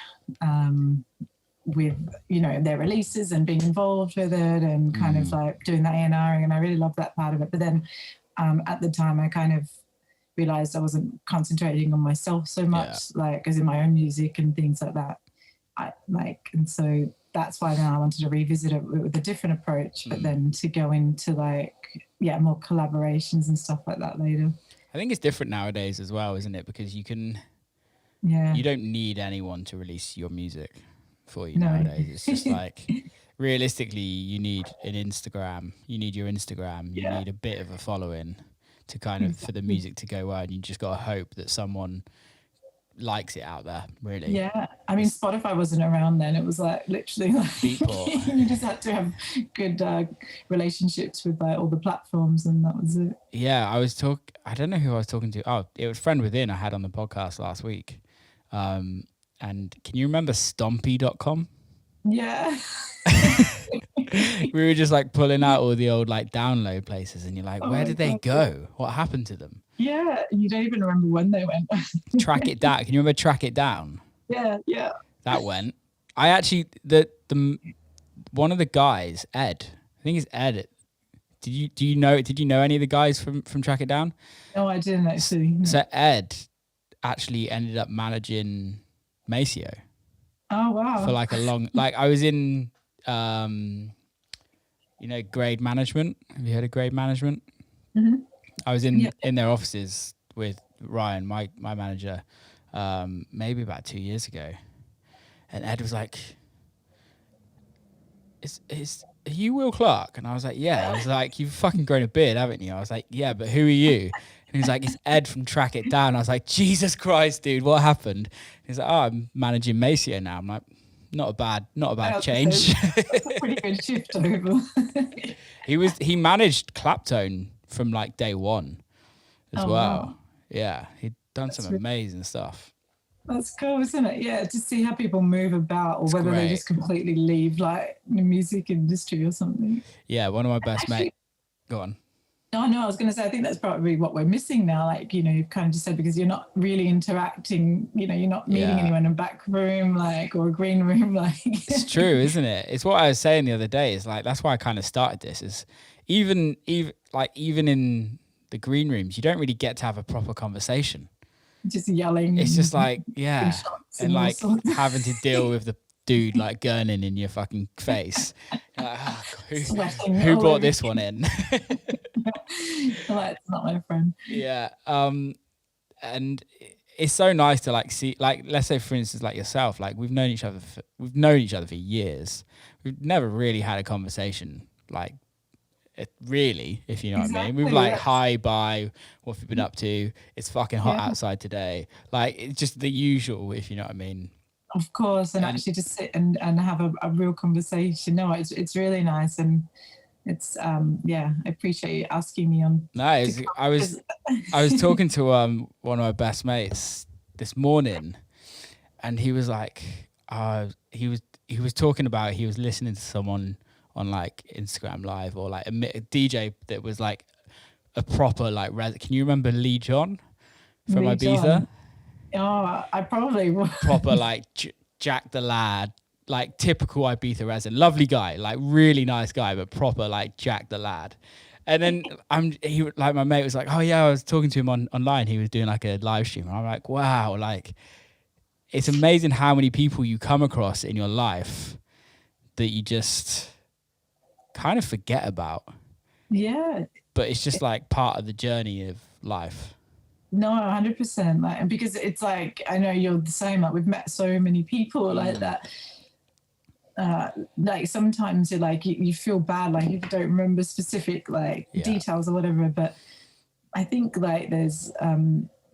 with, you know, their releases and being involved with it and kind of like doing the A&Ring, and I really love that part of it. But then at the time I kind of realized I wasn't concentrating on myself so much, like as in my own music and things like that. And so that's why then I wanted to revisit it with a different approach, but then to go into like, more collaborations and stuff like that later. I think it's different nowadays as well, isn't it? Because you can, you don't need anyone to release your music for you nowadays. It's just like, realistically, you need an Instagram. You need your Instagram. You need a bit of a following to kind of, for the music to go well. And you just got to hope that someone likes it out there, really. Yeah, I mean, Spotify wasn't around then. It was like literally like you just had to have good relationships with like all the platforms, and that was it. Yeah, I don't know who I was talking to. Oh, it was Friend Within I had on the podcast last week. And can you remember Stompy.com? Yeah. We were just like pulling out all the old like download places, and you're like, where did they go? What happened to them? Yeah, you don't even remember when they went. Track It Down. Can you remember Track It Down? Yeah. That went. I actually the one of the guys, Ed. I think it's Ed. Did you know any of the guys from Track It Down? No, I didn't actually. No. So Ed actually ended up managing Maceo. Oh wow. For like a long, like I was in grade management. Have you heard of grade management? Mm-hmm. I was in their offices with Ryan, my manager, maybe about 2 years ago, and Ed was like, "Are you Will Clarke?" And I was like, "Yeah." I was like, "You've fucking grown a beard, haven't you?" I was like, "Yeah, but who are you?" And he's like, "It's Ed from Track It Down." I was like, "Jesus Christ, dude, what happened?" He's like, "Oh, I'm managing Maceo now." I'm like, not a bad change. That's a pretty good shift over. He managed Claptone from like day one as well. Wow. Yeah, he'd done some amazing stuff. That's cool, isn't it? Yeah, to see how people move about, or whether they just completely leave like the music industry or something. Yeah, one of my best mates. Go on. No, I was going to say, I think that's probably what we're missing now. Like, you know, you've kind of just said, because you're not really interacting, you know, you're not meeting anyone in a back room, like, or a green room. Like, it's true, isn't it? It's what I was saying the other day. It's like, that's why I kind of started this, is even in the green rooms, you don't really get to have a proper conversation. Just yelling. It's just like, and like having to deal with the dude like gurning in your fucking face. Like, who brought this one in? Like, it's not my friend. Yeah. And it's so nice to like see, like, let's say for instance, like yourself, like we've known each other for years. We've never really had a conversation, like, really, if you know what I mean. We've like, hi, bye, what have you been up to? It's fucking hot outside today. Like, it's just the usual, if you know what I mean. Of course, and actually just sit and have a real conversation. No, it's really nice, and it's I appreciate you asking me on. No, I was talking to one of my best mates this morning, and he was like, he was talking about, he was listening to someone on like Instagram Live, or like a DJ that was like a proper like can you remember Lee John from Ibiza? John. Oh, I probably would. Proper like Jack the Lad, like typical Ibiza resident, lovely guy, like really nice guy, but proper like Jack the Lad. And then my mate was like, "Oh yeah, I was talking to him online. He was doing like a live stream." And I'm like, "Wow, like it's amazing how many people you come across in your life that you just kind of forget about." Yeah. But it's just like part of the journey of life. No, 100%. Like, because it's like, I know you're the same. Like, we've met so many people like that. Like sometimes you're like, you feel bad, like you don't remember specific like details or whatever. But I think like there's,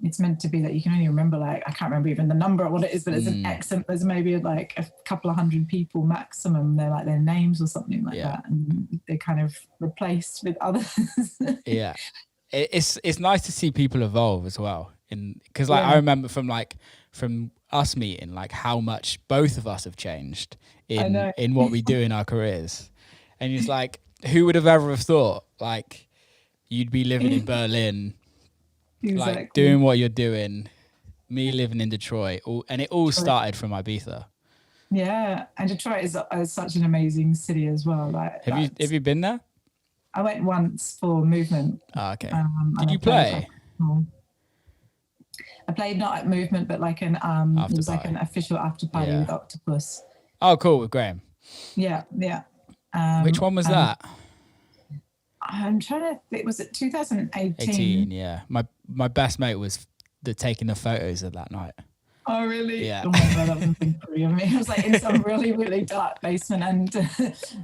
it's meant to be that you can only remember, like, I can't remember even the number or what it is, but it's an excellent, there's maybe like a couple of hundred people maximum. They're like their names or something like that. And they're kind of replaced with others. Yeah. It's nice to see people evolve as well, because like I remember from us meeting, like how much both of us have changed in what we do in our careers, and it's like, who would have ever have thought like you'd be living in Berlin, like doing what you're doing, me living in Detroit, and it all started from Ibiza. Yeah, and Detroit is such an amazing city as well. Like, have you been there? I went once for movement. Oh, okay. Did you play? I played not at movement, but like it was like an official after party with Octopus. Oh, cool, with Graham. Yeah, yeah. Which one was that? I'm trying to think. Was it 2018? 18, yeah. My best mate was taking the photos of that night. Oh, really? Yeah. Oh my God, that would have been pretty of me. It was like in some really, really dark basement, and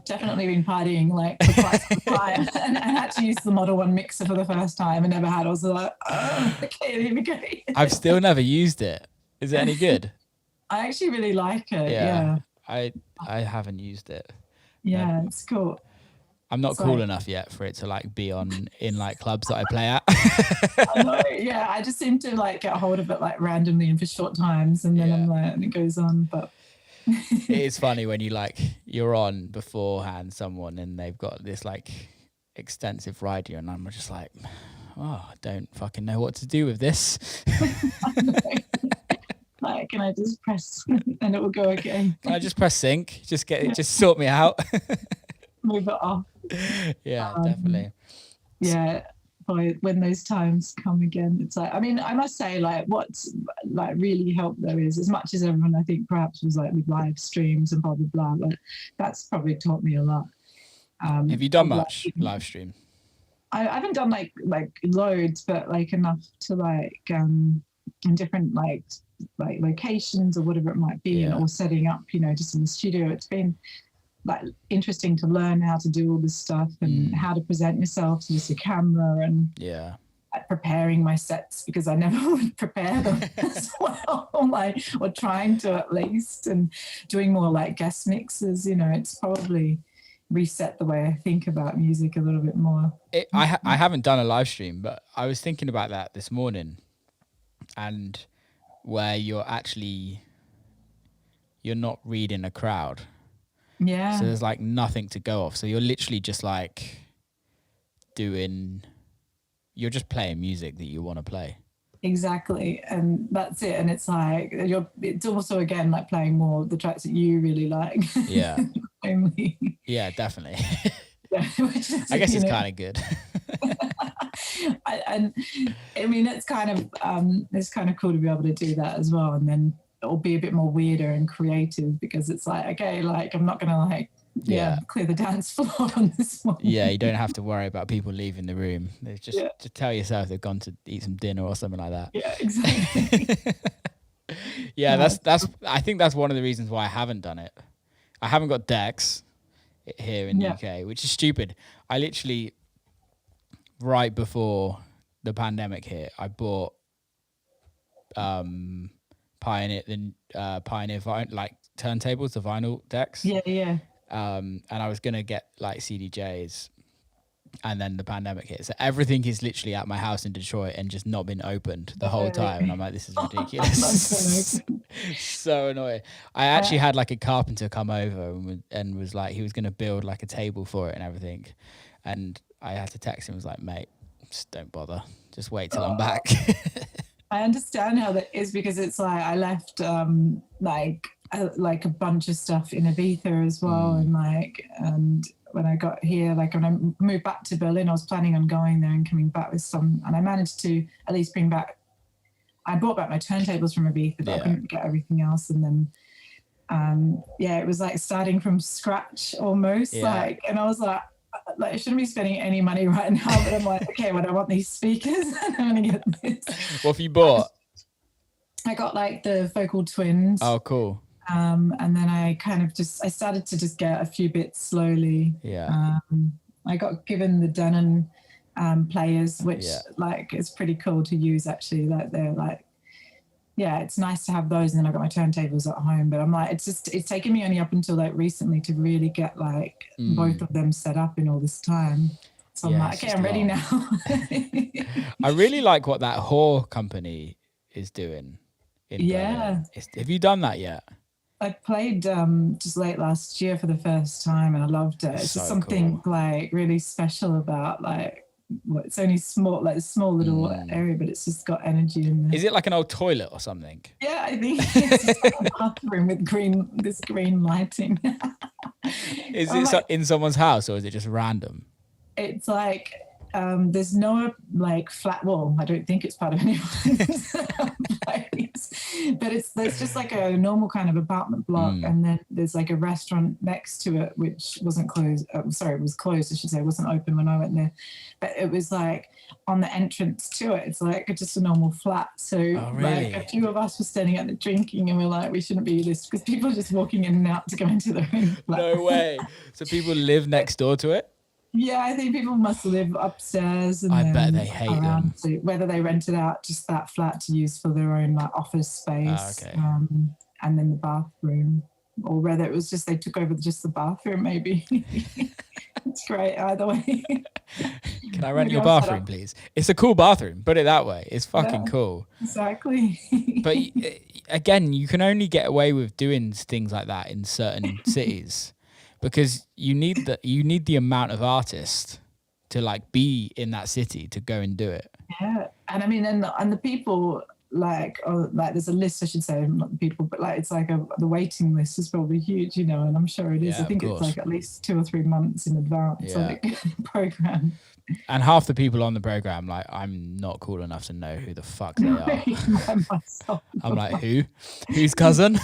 definitely been partying like for quite some time. And I had to use the Model 1 mixer for the first time. I never had. I was like, oh, okay, here we go. I've still never used it. Is it any good? I actually really like it. Yeah. I haven't used it. Yeah, it's cool. I'm not cool enough yet for it to like be in like clubs that I play at. I know, yeah, I just seem to like get a hold of it like randomly and for short times, and then I'm like, and it goes on. But it is funny when you're on beforehand someone and they've got this like extensive radio, and I'm just like, oh, I don't fucking know what to do with this. Like, can I just press and it will go again? Can I just press sync? Just sort me out. Move it off. Yeah, definitely. Yeah, boy, when those times come again, it's like, I mean, I must say, like, what's like really helped though is, as much as everyone I think perhaps was like with live streams and blah blah blah, like that's probably taught me a lot. Have you done much live stream? I haven't done like loads, but like enough to like in different like locations or whatever it might be, or setting up, just in the studio. It's been like interesting to learn how to do all this stuff and how to present yourself with your camera, and like preparing my sets, because I never would prepare them as well, or trying to at least, and doing more like guest mixes. It's probably reset the way I think about music a little bit more. I haven't done a live stream, but I was thinking about that this morning, and where you're not reading a crowd. Yeah. So there's like nothing to go off. So you're literally just like you're just playing music that you want to play. Exactly. And that's it. And it's like, it's also again like playing more of the tracks that you really like. Yeah. Only. Yeah, definitely. Yeah, I guess it's kind of good. And I mean, it's kind of cool to be able to do that as well. And then it'll be a bit more weirder and creative, because it's like, okay, like I'm not gonna like clear the dance floor on this one. Yeah, you don't have to worry about people leaving the room. Just tell yourself they've gone to eat some dinner or something like that. Yeah, exactly. That's I think that's one of the reasons why I haven't done it. I haven't got decks here in the UK, which is stupid. I literally, right before the pandemic hit, I bought Pioneer like turntables, the vinyl decks. Yeah. And I was gonna get like CDJs, and then the pandemic hit. So everything is literally at my house in Detroit and just not been opened the whole time. And I'm like, this is ridiculous. So annoying. I actually had like a carpenter come over and was like, he was gonna build like a table for it and everything. And I had to text him, was like, mate, just don't bother. Just wait till I'm back. I understand how that is, because it's like I left like a bunch of stuff in Ibiza as well, and when I got here, like when I moved back to Berlin, I was planning on going there and coming back with some, and I managed to at least bring back. I brought back my turntables from Ibiza, but I couldn't get everything else, and then it was like starting from scratch almost, like, and I was like I shouldn't be spending any money right now, but I'm like, okay, well, I want these speakers and I'm gonna get this. What have you bought? I got like the Vocal Twins. Oh, cool. And then I I started to just get a few bits slowly. Yeah. I got given the Denon players, which like it's pretty cool to use actually. Like they're like, it's nice to have those. And then I got my turntables at home, but I'm like, it's taken me only up until like recently to really get like both of them set up in all this time. So I'm like, okay, I'm ready now. I really like what that whore company is doing. Have you done that yet? I played just late last year for the first time, and I loved it. It's just something like really special about like well, it's only small, like a small little area, but it's just got energy in there. Is it like an old toilet or something? Yeah, I think it's just like a bathroom with this green lighting. Is it in someone's house or is it just random? It's like there's no like flat wall. I don't think it's part of anyone's place, but there's just like a normal kind of apartment block, and then there's like a restaurant next to it which wasn't closed. Sorry, it was closed. I should say, it wasn't open when I went there, but it was like on the entrance to it. It's like just a normal flat. So really? like a few of us were standing out there drinking, and we're like, we shouldn't be this because people are just walking in and out to go into their own flat. No way. So people live next door to it? Yeah, I think people must live upstairs. And I bet they hate them. So whether they rented out just that flat to use for their own like office space, and then the bathroom, or whether it was just they took over just the bathroom, maybe. It's great either way. Can I rent your bathroom, please? It's a cool bathroom. Put it that way. It's fucking cool. Exactly. But again, you can only get away with doing things like that in certain cities. Because you need the amount of artists to like be in that city to go and do it. Yeah, and I mean, and the people like there's a list, I should say, not the people, but like it's like the waiting list is probably huge, you know, and I'm sure it is. I think it's like at least 2 or 3 months in advance like program. And half the people on the program, like I'm not cool enough to know who the fuck they are. I'm like, whose cousin?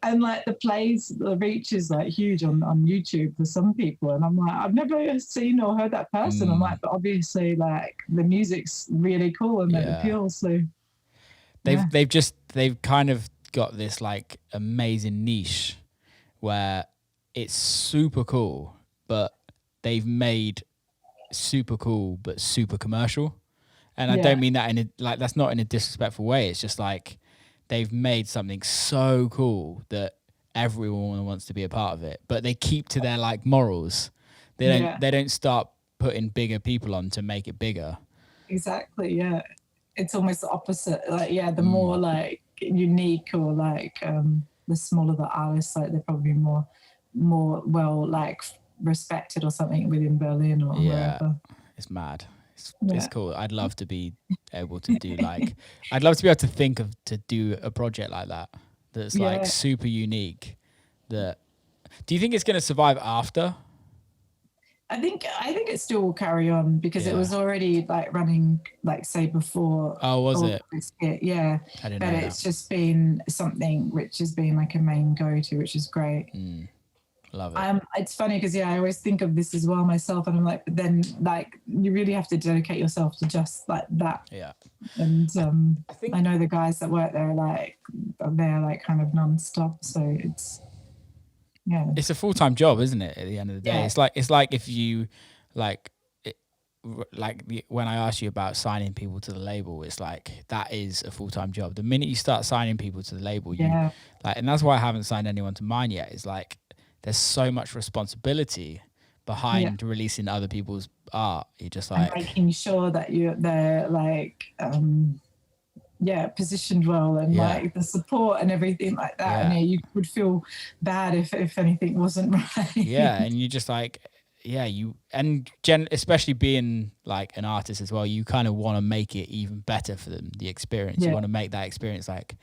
And like the reach is like huge on YouTube for some people, and I'm like, I've never seen or heard that person. I'm like, but obviously like the music's really cool and it appeals. So they've kind of got this like amazing niche where it's super cool, but they've made super cool but super commercial. And I don't mean that that's not in a disrespectful way. It's just like they've made something so cool that everyone wants to be a part of it, but they keep to their like morals. They don't start putting bigger people on to make it bigger. Exactly. Yeah, it's almost the opposite. Like the more like unique or like the smaller the artists, like they're probably more well like respected or something within Berlin or wherever. It's mad. It's cool. I'd love to be able to do I'd love to be able to do a project like that that's like super unique. Do you think it's going to survive after? I think it still will carry on because it was already like running like say before. Oh, was it? Yeah. I didn't know that. It's just been something which has been like a main go-to, which is great. Love it. It's funny because I always think of this as well myself, and I'm like, but then like you really have to dedicate yourself to just like that. Yeah. And I know the guys that work there they're like kind of non-stop, so it's a full-time job, isn't it? At the end of the day, it's like if you like when I asked you about signing people to the label, it's like that is a full-time job. The minute you start signing people to the label, and that's why I haven't signed anyone to mine yet. Is like there's so much responsibility behind releasing other people's art. You're just like and making sure that they're like positioned well and like the support and everything like that. And you would feel bad if anything wasn't right. And you just like especially being like an artist as well, you kind of want to make it even better for them, the experience. You want to make that experience like,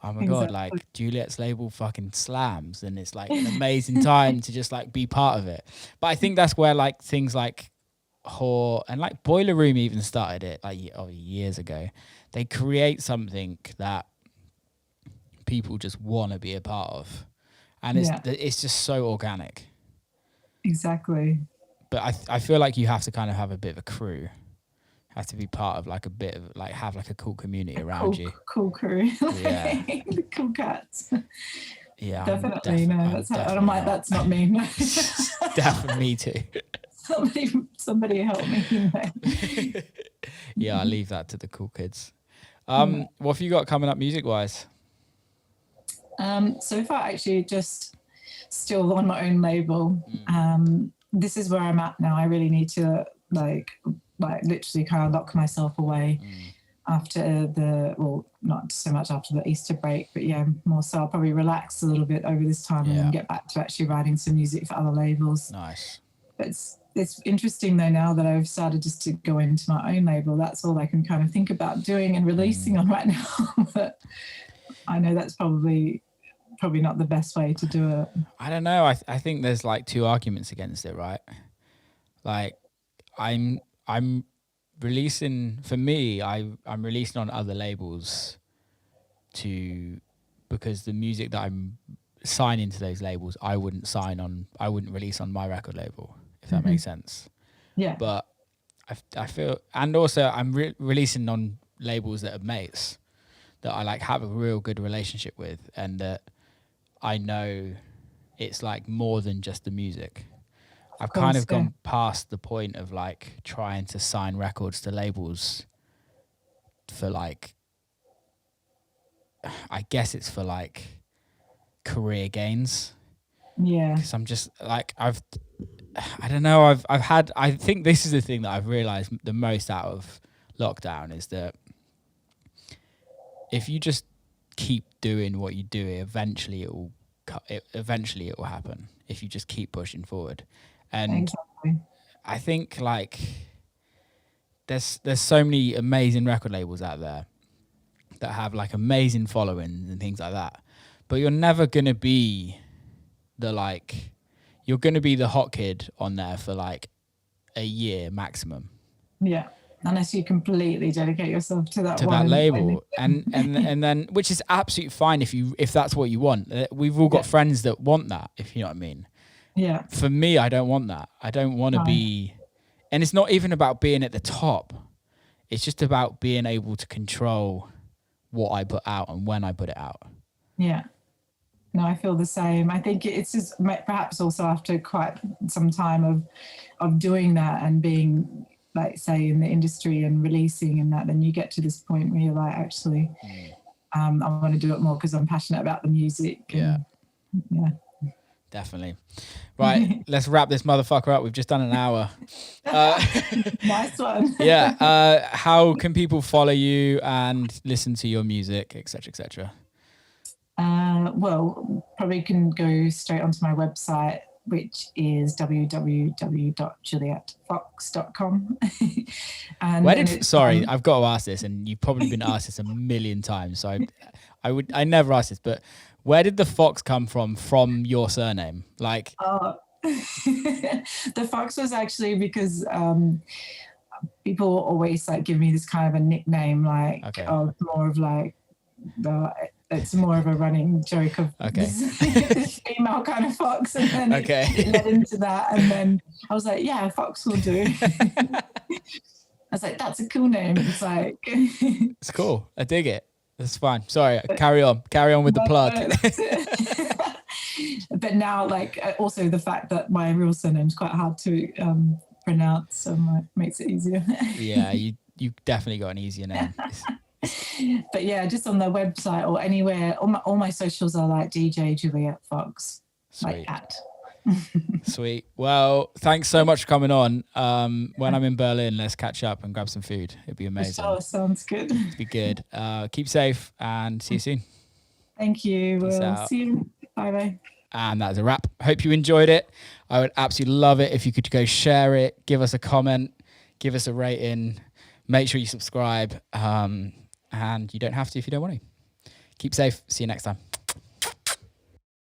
oh my God, like Juliet's label fucking slams, and it's like an amazing time to just like be part of it. But I think that's where like things like Whore and like Boiler Room even started it like years ago. They create something that people just want to be a part of, and it's just so organic. Exactly. But I feel like you have to kind of have a bit of a crew. Have to be part of like a bit of like have like a cool community around you. Cool crew. Yeah. The cool cats. Yeah. Definitely. I'm like, that's not me. Definitely me too. Somebody help me. Yeah, I'll leave that to the cool kids. What have you got coming up music wise? So far actually just still on my own label. This is where I'm at now. I really need to like literally kind of lock myself away after not so much after the Easter break, but more so I'll probably relax a little bit over this time and then get back to actually writing some music for other labels. Nice. But it's interesting though, now that I've started just to go into my own label, that's all I can kind of think about doing and releasing on right now. But I know that's probably not the best way to do it. I don't know. I think there's like two arguments against it, right? Like I'm releasing, for me, I'm releasing on other labels because the music that I'm signing to those labels, I wouldn't release on my record label, if that makes sense. Yeah. But I feel, and also I'm releasing on labels that are mates that I like have a real good relationship with, and that I know it's like more than just the music. I've kind of gone past the point of like trying to sign records to labels for like, I guess it's for like career gains. Yeah. Because I'm just like, I think this is the thing that I've realized the most out of lockdown is that if you just keep doing what you do, eventually it will happen if you just keep pushing forward. And exactly. I think like there's so many amazing record labels out there that have like amazing followings and things like that, but you're never gonna be you're gonna be the hot kid on there for like a year maximum. Yeah. Unless you completely dedicate yourself to that label, and then, which is absolutely fine if that's what you want. We've all got friends that want that, if you know what I mean. Yeah. For me, I don't want that. I don't want to be, and it's not even about being at the top. It's just about being able to control what I put out and when I put it out. Yeah. No, I feel the same. I think it's just perhaps also after quite some time of doing that and being, like, say, in the industry and releasing and that, then you get to this point where you're like, actually, I want to do it more because I'm passionate about the music. Yeah. Yeah. Definitely. Right, let's wrap this motherfucker up. We've just done an hour. Nice one. Yeah. How can people follow you and listen to your music, etc., etc.? Well, probably can go straight onto my website, which is www.julietfox.com. And I've got to ask this, and you've probably been asked this a million times, so I never ask this, but where did the Fox come from your surname? Like, the Fox was actually because people always like give me this kind of a nickname, like, it's more of like it's more of a running joke of this female kind of fox, and then it led into that, and then I was like, yeah, Fox will do. I was like, that's a cool name. It's like it's cool. I dig it. That's fine. Sorry, carry on with the plug. But now, like, also the fact that my real surname is quite hard to pronounce, so makes it easier. Yeah, you definitely got an easier name. But yeah, just on the website or anywhere, all my socials are like DJ Juliet Fox. Sweet. Like at. Sweet. Well, thanks so much for coming on. When I'm in Berlin, let's catch up and grab some food. It'd be amazing. Oh, sounds good. It'd be good. Keep safe and see you soon. Thank you. We'll see you. Bye. And that's a wrap. Hope you enjoyed it. I would absolutely love it if you could go share it, give us a comment, give us a rating. Make sure you subscribe. And you don't have to if you don't want to. Keep safe. See you next time.